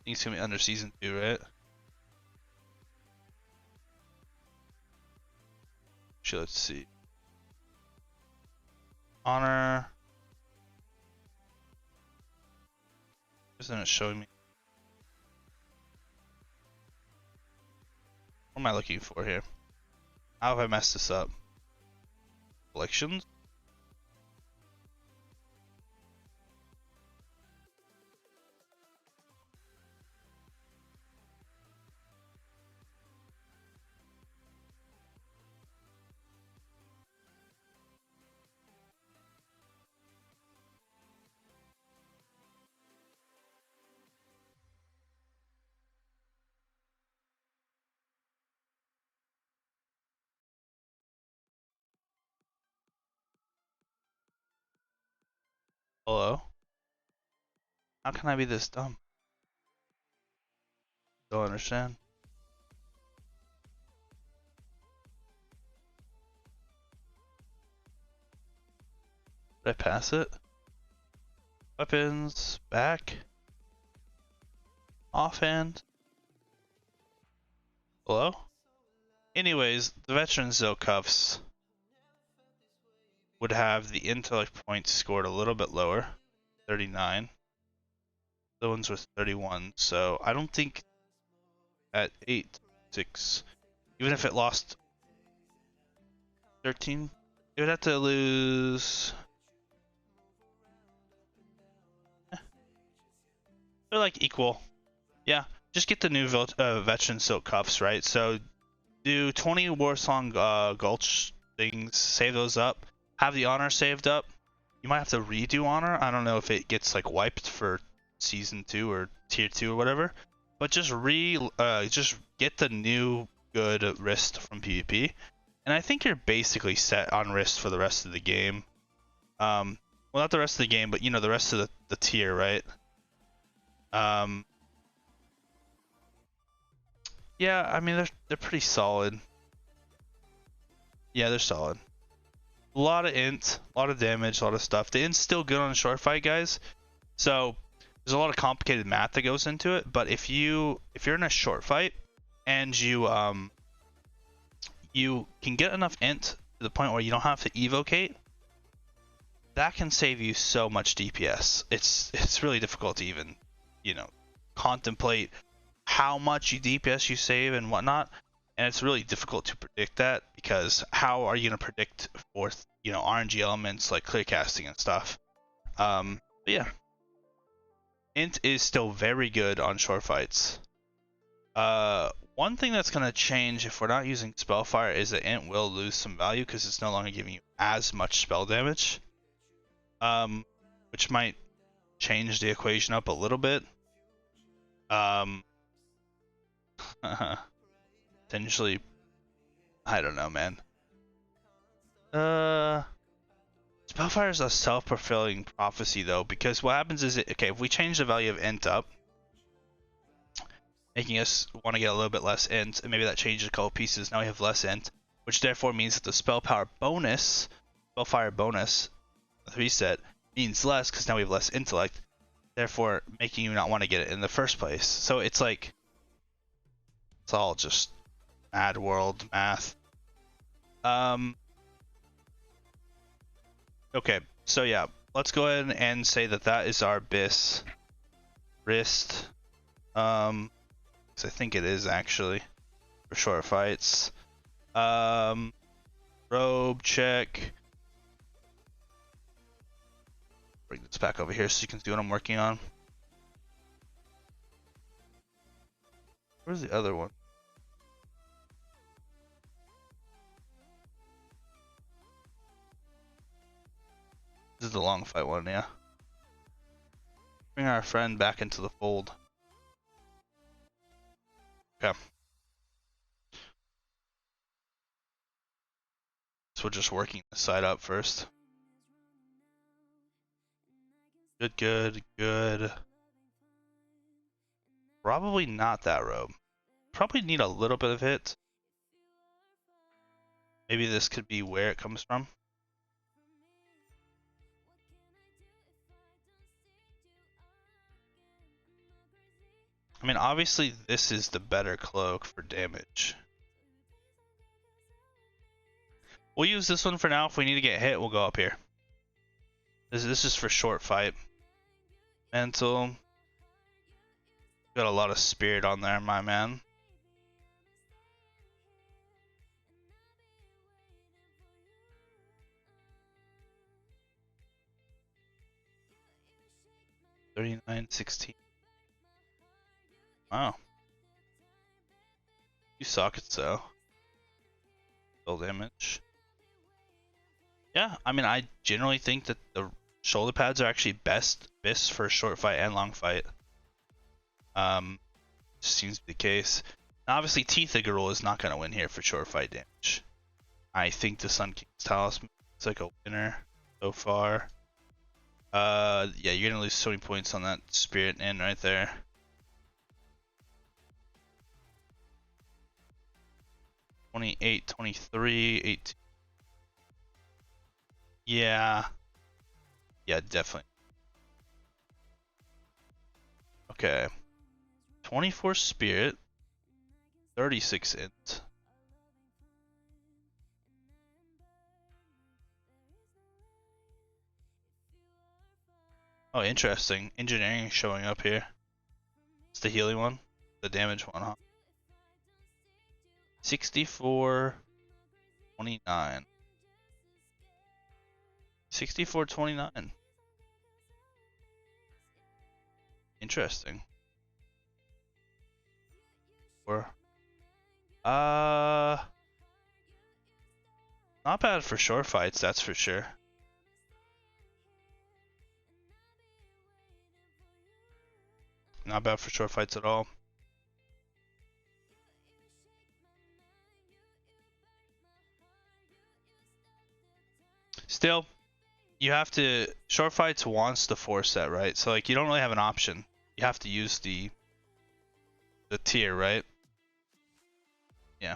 think it's gonna be under season 2, right? Actually, let's see. Honor. Isn't it showing me? What am I looking for here? How have I messed this up? Collections? Hello? How can I be this dumb? Don't understand. Did I pass it? Weapons, back, offhand. Hello? Anyways, the Veteran Silk Cuffs would have the intellect points scored a little bit lower, 39. The ones with 31, so I don't think at 8, 6, even if it lost 13, it would have to lose. They're like equal. Yeah, just get the new Veteran Silk Cuffs, right? So do 20 Warsong Gulch things, save those up, have the honor saved up. You might have to redo honor. I don't know if it gets like wiped for season 2 or tier 2 or whatever, but just get the new good wrist from PvP, and I think you're basically set on wrist for the rest of the game. One well, not the rest of the game, but you know, the rest of the tier, right? Yeah, I mean, they're pretty solid. Yeah, they're solid. A lot of int, a lot of damage, a lot of stuff. The int's still good on a short fight, guys. So there's a lot of complicated math that goes into it. But if you're in a short fight and you can get enough int to the point where you don't have to evocate, that can save you so much DPS. It's really difficult to even, you know, contemplate how much DPS you save and whatnot, and it's really difficult to predict that, because how are you gonna predict for, you know, RNG elements like clear casting and stuff? But yeah, int is still very good on short fights. One thing that's gonna change if we're not using spellfire is that int will lose some value because it's no longer giving you as much spell damage, which might change the equation up a little bit. Potentially, I don't know, man. Spellfire is a self-fulfilling prophecy, though, because what happens is, okay, if we change the value of int up, making us want to get a little bit less int, and maybe that changes a couple pieces, now we have less int, which therefore means that the spellfire bonus, the reset, means less, because now we have less intellect, therefore making you not want to get it in the first place. So it's like, it's all just mad world math. Okay, so yeah, let's go ahead and say that that is our bis wrist. 'Cause I think it is actually for short fights. Robe check. Bring this back over here so you can see what I'm working on. Where's the other one? This is the long fight one, yeah. Bring our friend back into the fold. Okay. So we're just working the side up first. Good, good, good. Probably not that robe. Probably need a little bit of hit. Maybe this could be where it comes from. I mean, obviously this is the better cloak for damage. We'll use this one for now. If we need to get hit, we'll go up here. This is for short fight. Mental. Got a lot of spirit on there, my man. $39.16. Wow. You sockets though. Full damage. Yeah, I mean, I generally think that the shoulder pads are actually best for short fight and long fight. Seems to be the case. Now, obviously, Teeth of Garul is not going to win here for short fight damage. I think the Sun King's Talisman is like a winner so far. Yeah, you're going to lose so many points on that Spirit in right there. $28, $23, $18. Yeah. Yeah, definitely. Okay. 24 Spirit. 36 int. Oh, interesting. Engineering showing up here. It's the healing one. The damage one, huh? 64.29. 64.29. Interesting. Or not bad for short fights, that's for sure. Not bad for short fights at all. Still, you have to short fights wants the 4 set, right? So like you don't really have an option. You have to use the tier, right? Yeah.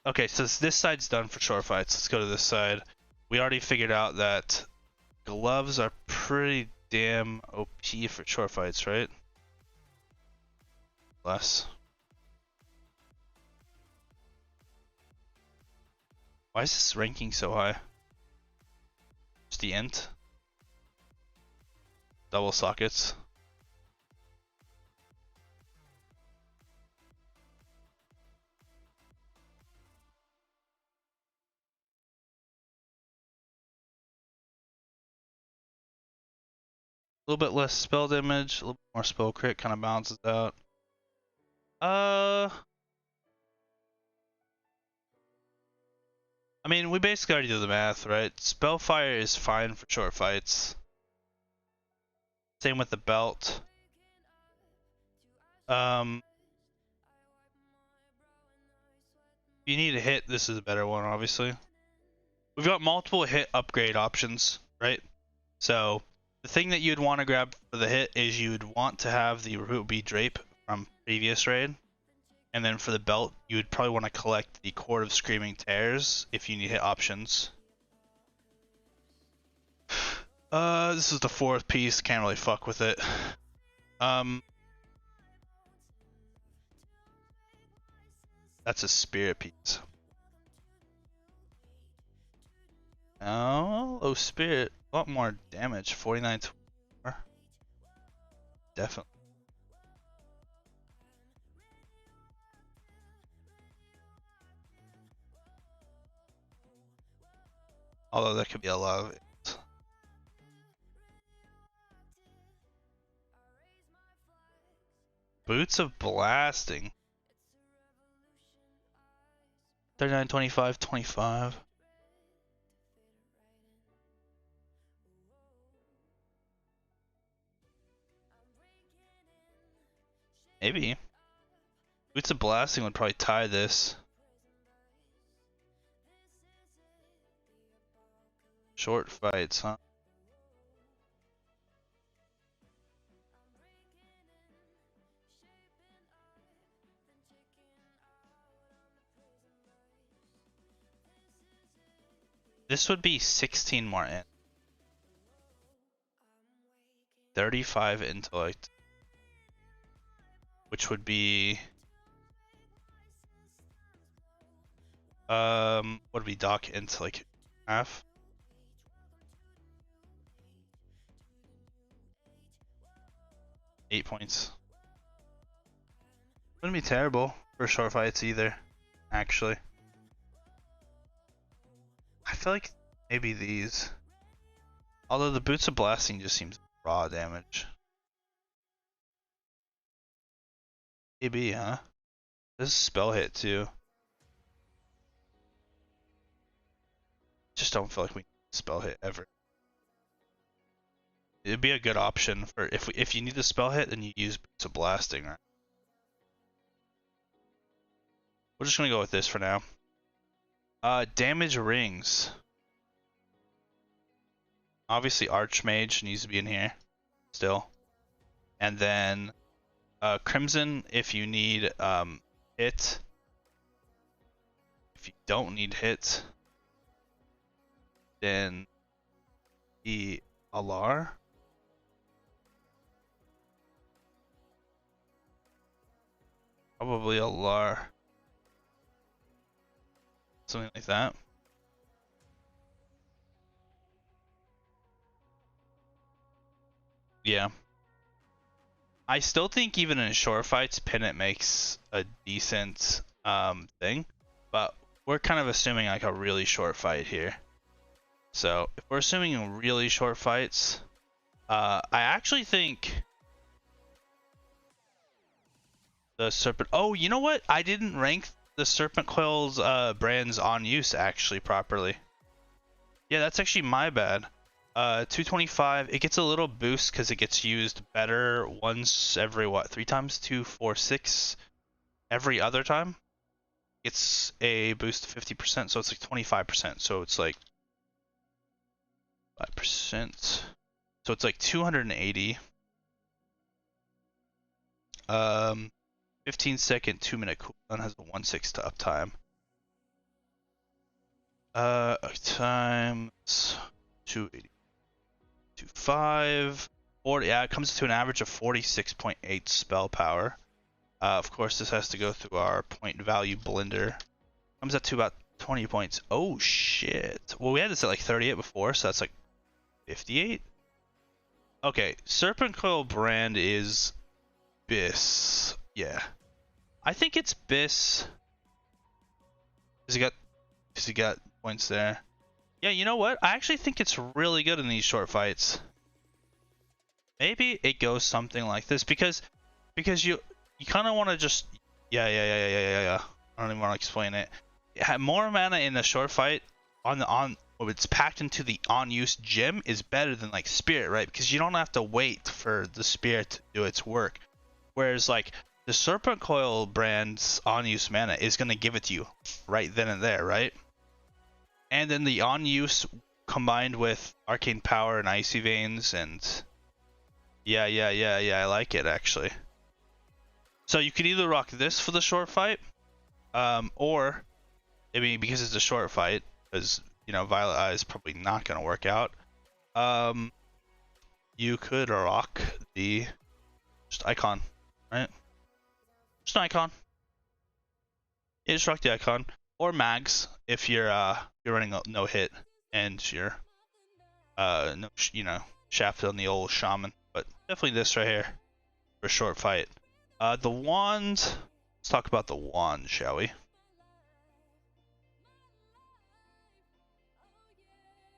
Okay, so this side's done for short fights. Let's go to this side. We already figured out that gloves are pretty damn OP for short fights, right? Less. Why is this ranking so high? Just the int. Double sockets. A little bit less spell damage, a little bit more spell crit, kind of balances out. I mean, we basically already do the math, right? Spellfire is fine for short fights. Same with the belt. If you need a hit, this is a better one, obviously. We've got multiple hit upgrade options, right? So the thing that you'd want to grab for the hit is you'd want to have the Ruby Drape from previous raid. And then for the belt, you would probably want to collect the Cord of Screaming Tears if you need hit options. This is the 4th piece, can't really fuck with it. That's a spirit piece. Oh, spirit. A lot more damage. 49 to 4. Definitely. Although that could be a lot of it. Boots of Blasting. 39, 25, 25. Maybe. Boots of Blasting would probably tie this. Short fights, huh? This would be 16 more in. 35 intellect. Which would be what would be dock into like half? Eight points. Wouldn't be terrible for short fights either, actually. I feel like maybe these. Although the Boots of Blasting just seems raw damage. Maybe, huh? This is spell hit too. Just don't feel like we need spell hit ever. It'd be a good option for if you need the spell hit, then you use Boots of Blasting, right? We're just gonna go with this for now. Damage rings. Obviously Archmage needs to be in here still. And then Crimson if you need hit. If you don't need hit, then the Alar. Probably Alar. Something like that. Yeah. I still think even in short fights, Pennant makes a decent thing, but we're kind of assuming like a really short fight here. So if we're assuming really short fights, I actually think the Serpent. Oh, you know what? I didn't rank the Serpent Coil's brands on use actually properly. Yeah, that's actually my bad. 225, it gets a little boost because it gets used better once every, what, 3 times? 2, 4, 6 every other time. It's a boost of 50%, so it's like 25%, so it's like 5%. So it's like 280. 15-second, 2-minute cooldown, has a 1/6 uptime. Times 280. 25. 40. Yeah, it comes to an average of 46.8 spell power. Of course, this has to go through our point value blender. Comes up to about 20 points. Oh shit. Well, we had this at like 38 before, so that's like 58. Okay, Serpent Coil brand is Biss. Yeah, I think it's Biss. Cause he got points there. Yeah, you know what? I actually think it's really good in these short fights. Maybe it goes something like this because you kind of want to just yeah. I don't even want to explain it. More mana in a short fight on it's packed into the on-use gem is better than like spirit, right? Because you don't have to wait for the spirit to do its work. Whereas like the Serpent Coil brand's on-use mana is gonna give it to you right then and there, right? And then the on-use combined with Arcane Power and Icy Veins and yeah, I like it actually. So you could either rock this for the short fight, or I mean because it's a short fight, because you know Violet Eye is probably not gonna work out. You could rock the just icon, right? Just an icon. Yeah, just rock the icon or mags if you're running a no hit and you're no, you know, shafted on the old shaman. But definitely this right here for a short fight. The wand. Let's talk about the wand, shall we?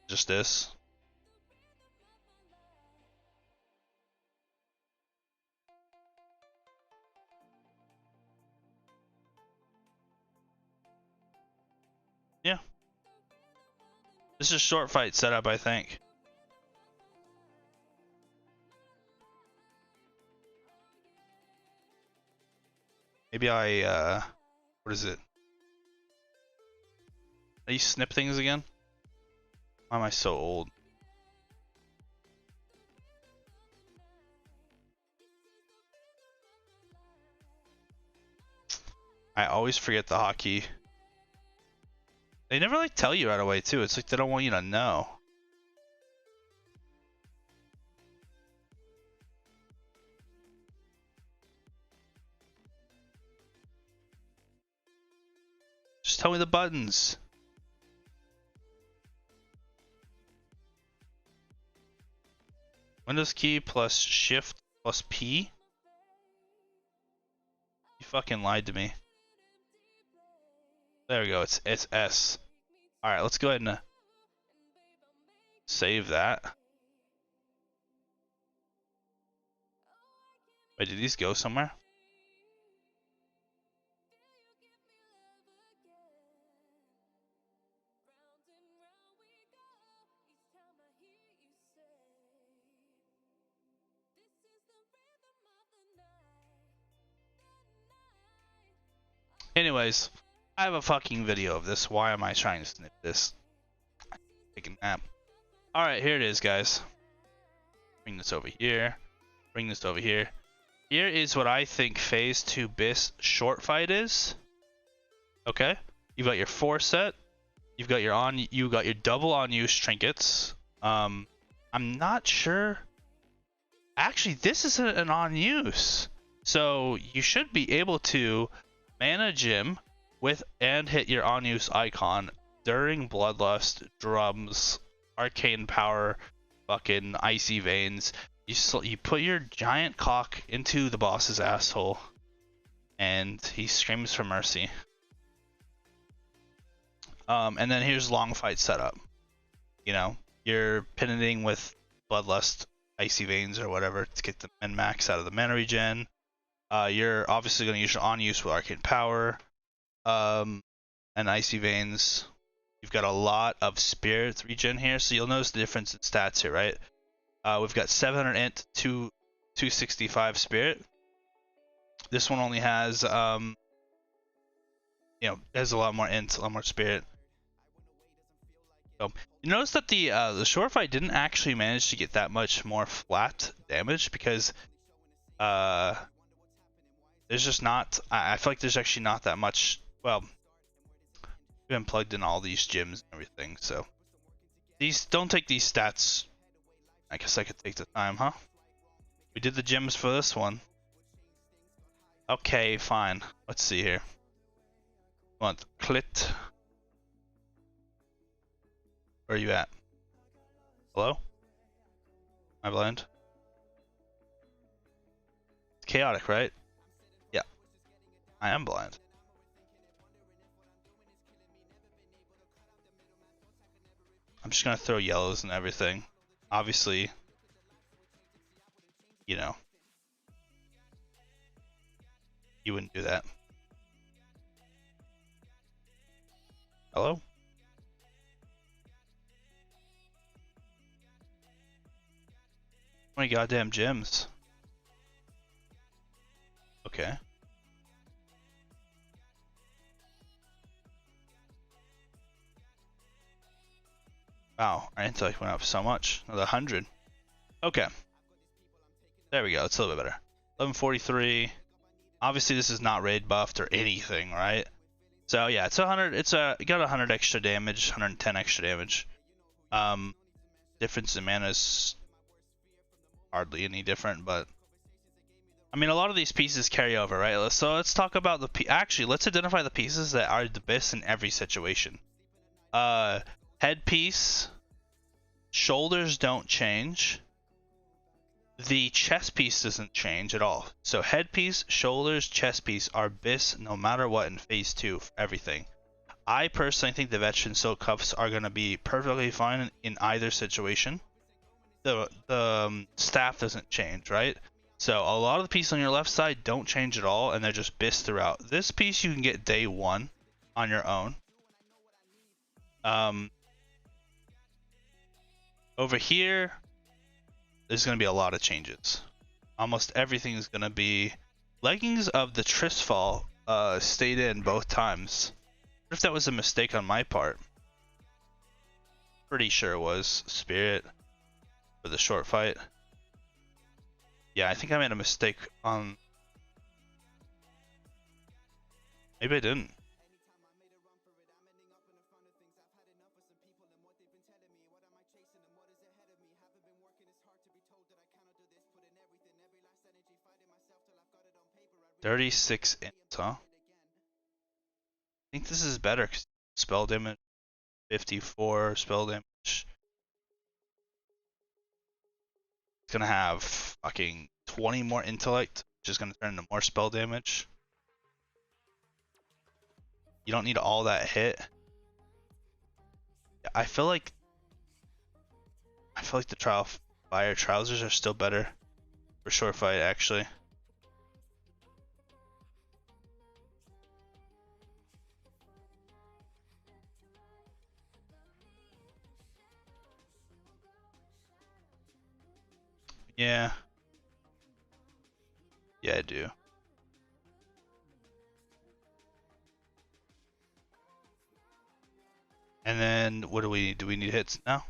Just this. Yeah. This is short fight setup, I think. Maybe I what is it? How do you snip things again? Why am I so old? I always forget the hotkey. They never like tell you right away too. It's like they don't want you to know. Just tell me the buttons. Windows key plus shift plus P? You fucking lied to me. There we go, it's S. Alright, let's go ahead and save that. Wait, did these go somewhere? Anyways, I have a fucking video of this. Why am I trying to snip this? Take a nap. Alright, here it is, guys. Bring this over here. Bring this over here. Here is what I think phase 2 Biss short fight is. Okay? You've got your 4 set. You've got your double on use trinkets. I'm not sure. Actually, this is an on use. So you should be able to mana gem with and hit your on use icon during Bloodlust, drums, arcane power, fucking icy veins. You put your giant cock into the boss's asshole and he screams for mercy. And then here's long fight setup. You know, you're pinning with Bloodlust, icy veins, or whatever to get the min max out of the mana regen. You're obviously going to use your on use with arcane power, and icy veins. You've got a lot of spirit regen here, so you'll notice the difference in stats here, right? We've got 700 int, 265 spirit. This one only has, you know, has a lot more int, a lot more spirit. So you notice that the short fight didn't actually manage to get that much more flat damage because there's just not. I feel like there's actually not that much. Well, we've been plugged in all these gyms and everything, so these don't take these stats. I guess I could take the time, huh? We did the gyms for this one. Okay, fine. Let's see here. Want clit? Where are you at? Hello? Am I blind? It's chaotic, right? Yeah, I am blind. I'm just gonna throw yellows and everything. Obviously, you know, you wouldn't do that. Hello? How many goddamn gyms? Okay. Wow, our intellect went up so much. Another 100. Okay. There we go. It's a little bit better. 1143. Obviously, this is not raid buffed or anything, right? So yeah, it's 100. It got 100 extra damage, 110 extra damage. Difference in mana is hardly any different, but I mean, a lot of these pieces carry over, right? So let's talk about actually, let's identify the pieces that are the best in every situation. Headpiece, shoulders don't change. The chest piece doesn't change at all. So headpiece, shoulders, chest piece are bis no matter what in phase 2 for everything. I personally think the veteran silk cuffs are going to be perfectly fine in either situation. The staff doesn't change, right? So a lot of the pieces on your left side don't change at all, and they're just bis throughout. This piece you can get day 1 on your own. Over here, there's going to be a lot of changes. Almost everything is going to be... Leggings of the Tristfall stayed in both times. What if that was a mistake on my part? Pretty sure it was. Spirit for the short fight. Yeah, I think I made a mistake on... Maybe I didn't. $36 int, huh? I think this is better. Spell damage, 54 spell damage. It's gonna have fucking 20 more intellect, which is gonna turn into more spell damage. You don't need all that hit. I feel like the trial fire trousers are still better for short fight, actually. Yeah. Yeah, I do. And then what do we need? Do we need hits now?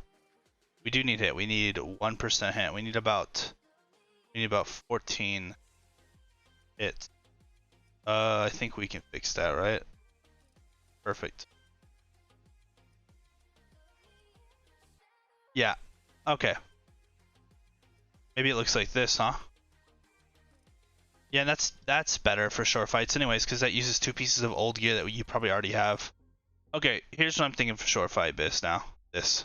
We do need hit. We need 1% hit. We need about 14 hits. I think we can fix that, right? Perfect. Yeah. Okay. Maybe it looks like this, huh? Yeah, and that's better for short fights anyways, because that uses 2 pieces of old gear that you probably already have. Okay, here's what I'm thinking for short fight bis now. This.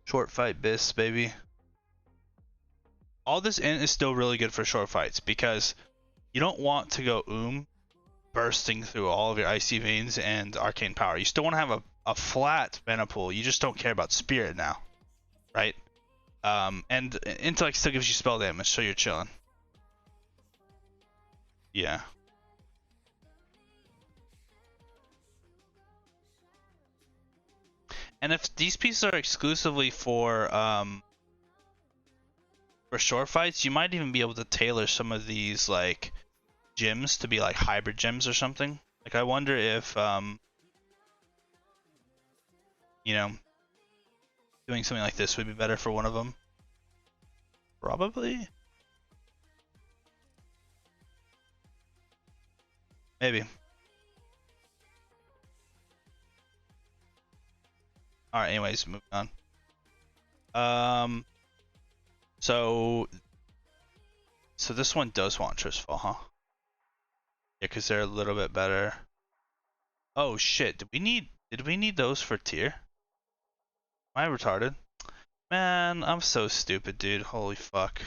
Short fight bis, baby. All this int is still really good for short fights, because you don't want to go bursting through all of your icy veins and arcane power. You still want to have a flat mana pool. You just don't care about spirit now, right? And intellect still gives you spell damage, so you're chilling. Yeah. And if these pieces are exclusively for short fights, you might even be able to tailor some of these like gyms to be like hybrid gyms or something. Like I wonder if you know, doing something like this would be better for one of them. Probably. Maybe. Alright, anyways, moving on. So this one does want Tristfall, huh? Yeah, because they're a little bit better. Oh shit, did we need those for tier? Am I retarded? Man, I'm so stupid, dude. Holy fuck.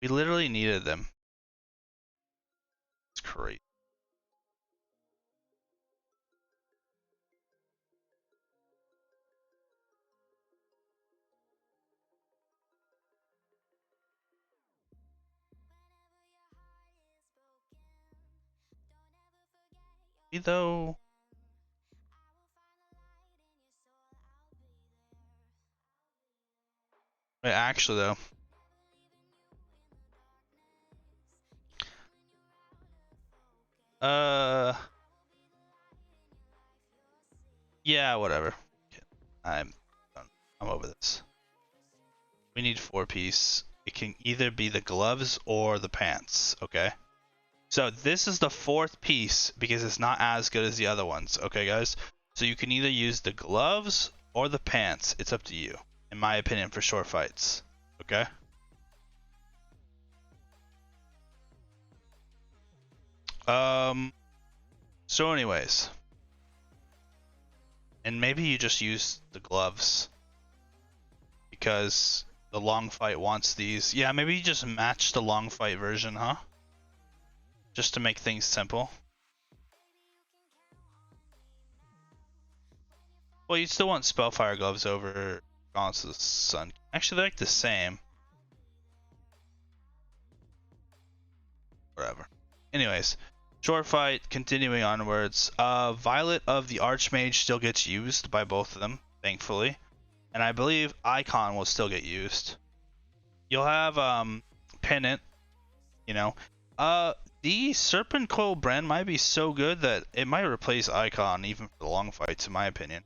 We literally needed them. It's crazy. Though. Wait, actually though. Yeah, whatever. I'm done. I'm over this. We need 4-piece. It can either be the gloves or the pants, okay? So this is the 4th piece because it's not as good as the other ones, okay guys? So you can either use the gloves or the pants. It's up to you, in my opinion, for short fights, okay? So anyways. And maybe you just use the gloves because the long fight wants these. Yeah, maybe you just match the long fight version, huh? Just to make things simple. Well, you still want spellfire gloves over Gauntlets of the Sun. Actually, they're like the same. Whatever. Anyways, short fight, continuing onwards. Violet of the Archmage still gets used by both of them, thankfully. And I believe Icon will still get used. You'll have Pennant, you know. The Serpent Coil brand might be so good that it might replace Icon even for the long fights, in my opinion.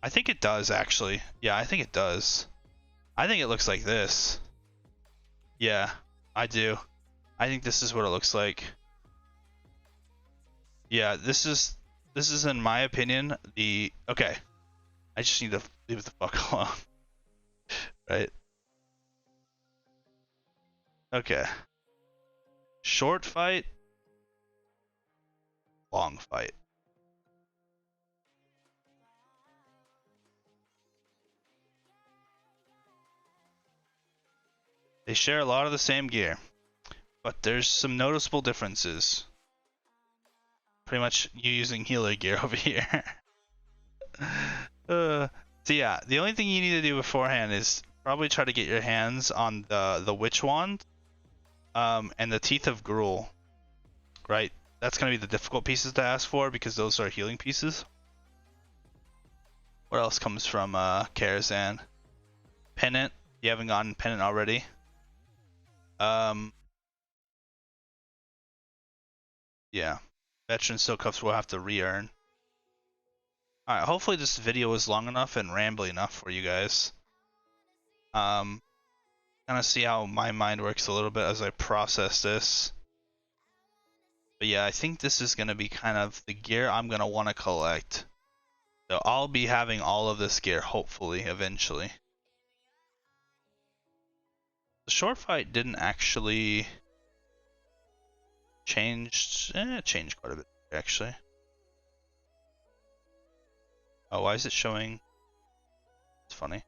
I think it does, actually. Yeah, I think it does. I think it looks like this. Yeah, I do. I think this is what it looks like. Yeah, this is in my opinion the okay. I just need to leave it the fuck alone. Right? Okay. Short fight. Long fight. They share a lot of the same gear, but there's some noticeable differences. Pretty much you using healer gear over here. So yeah, the only thing you need to do beforehand is probably try to get your hands on the Witch Wand, and the Teeth of Gruul, right? That's gonna be the difficult pieces to ask for because those are healing pieces. What else comes from Karazhan? Pennant. You haven't gotten Pennant already. Yeah. Veteran Silk Cuffs will have to re-earn. Alright, hopefully this video was long enough and rambly enough for you guys. Kind of see how my mind works a little bit as I process this. But yeah, I think this is going to be kind of the gear I'm going to want to collect. So I'll be having all of this gear, hopefully, eventually. The short fight didn't actually change. It changed quite a bit, actually. Oh, why is it showing? It's funny.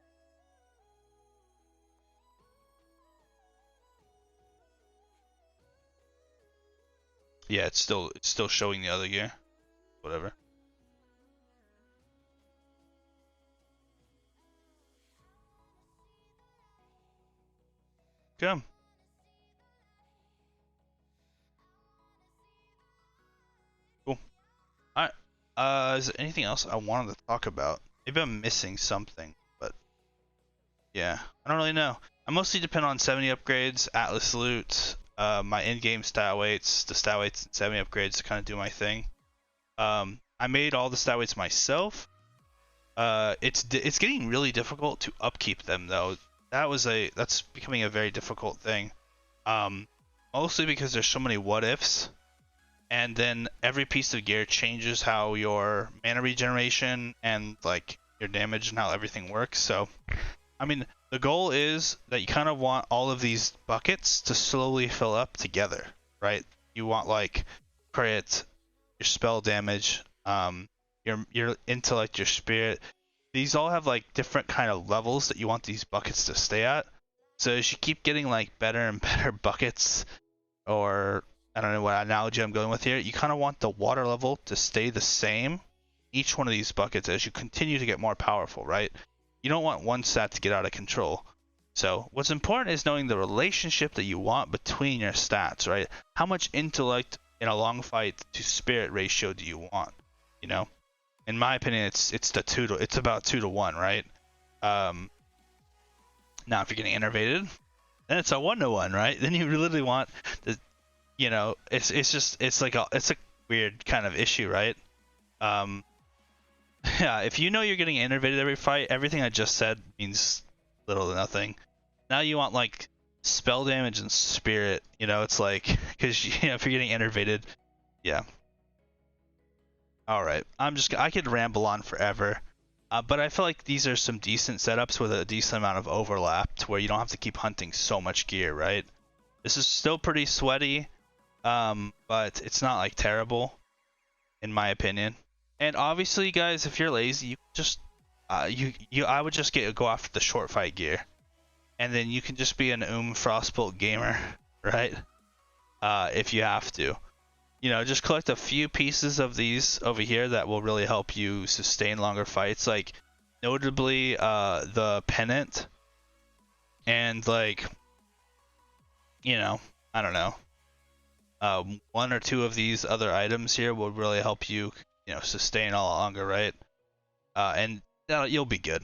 Yeah, it's still showing the other gear. Whatever. Come. Cool. Alright. Is there anything else I wanted to talk about? Maybe I'm missing something, but yeah, I don't really know. I mostly depend on 70 upgrades, Atlas loot, my in-game stat weights, the stat weights and 70 upgrades to kind of do my thing. I I made all the stat weights myself. It's getting really difficult to upkeep them though. That's becoming a very difficult thing. Mostly because there's so many what ifs, and then every piece of gear changes how your mana regeneration and like your damage and how everything works. So, I mean, the goal is that you kind of want all of these buckets to slowly fill up together, right? You want like crit, your spell damage, your intellect, your spirit. These all have like different kind of levels that you want these buckets to stay at. So as you keep getting like better and better buckets, or I don't know what analogy I'm going with here, you kind of want the water level to stay the same each one of these buckets as you continue to get more powerful, right? You don't want one stat to get out of control. So what's important is knowing the relationship that you want between your stats, right? How much intellect in a long fight to spirit ratio do you want? You know, in my opinion, it's about 2 to 1, right? Now if you're getting innervated, then it's a 1 to 1, right? Then you literally want the, it's a weird kind of issue, right? Yeah, if you know you're getting innervated every fight, everything I just said means little to nothing. Now you want like spell damage and spirit, it's like, because if you're getting innervated, yeah. All right, I could ramble on forever, but I feel like these are some decent setups with a decent amount of overlap to where you don't have to keep hunting so much gear, right? This is still pretty sweaty, but it's not like terrible, in my opinion. And obviously, guys, if you're lazy, you just I would just go after the short fight gear, and then you can just be an Frostbolt gamer, right? If you have to. Just collect a few pieces of these over here that will really help you sustain longer fights. Like, notably, the pennant, and like, I don't know, 1 or 2 of these other items here will really help you, sustain a lot longer, right? And you'll be good.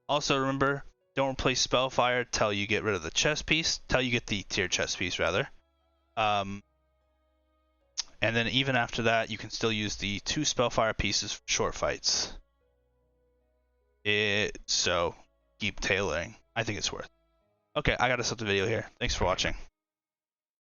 Also, remember, don't replace spellfire till you get rid of the chest piece. Till you get the tier chest piece, rather. And then even after that, you can still use the 2 spellfire pieces for short fights. So keep tailoring. I think it's worth. Okay, I gotta stop the video here. Thanks for watching.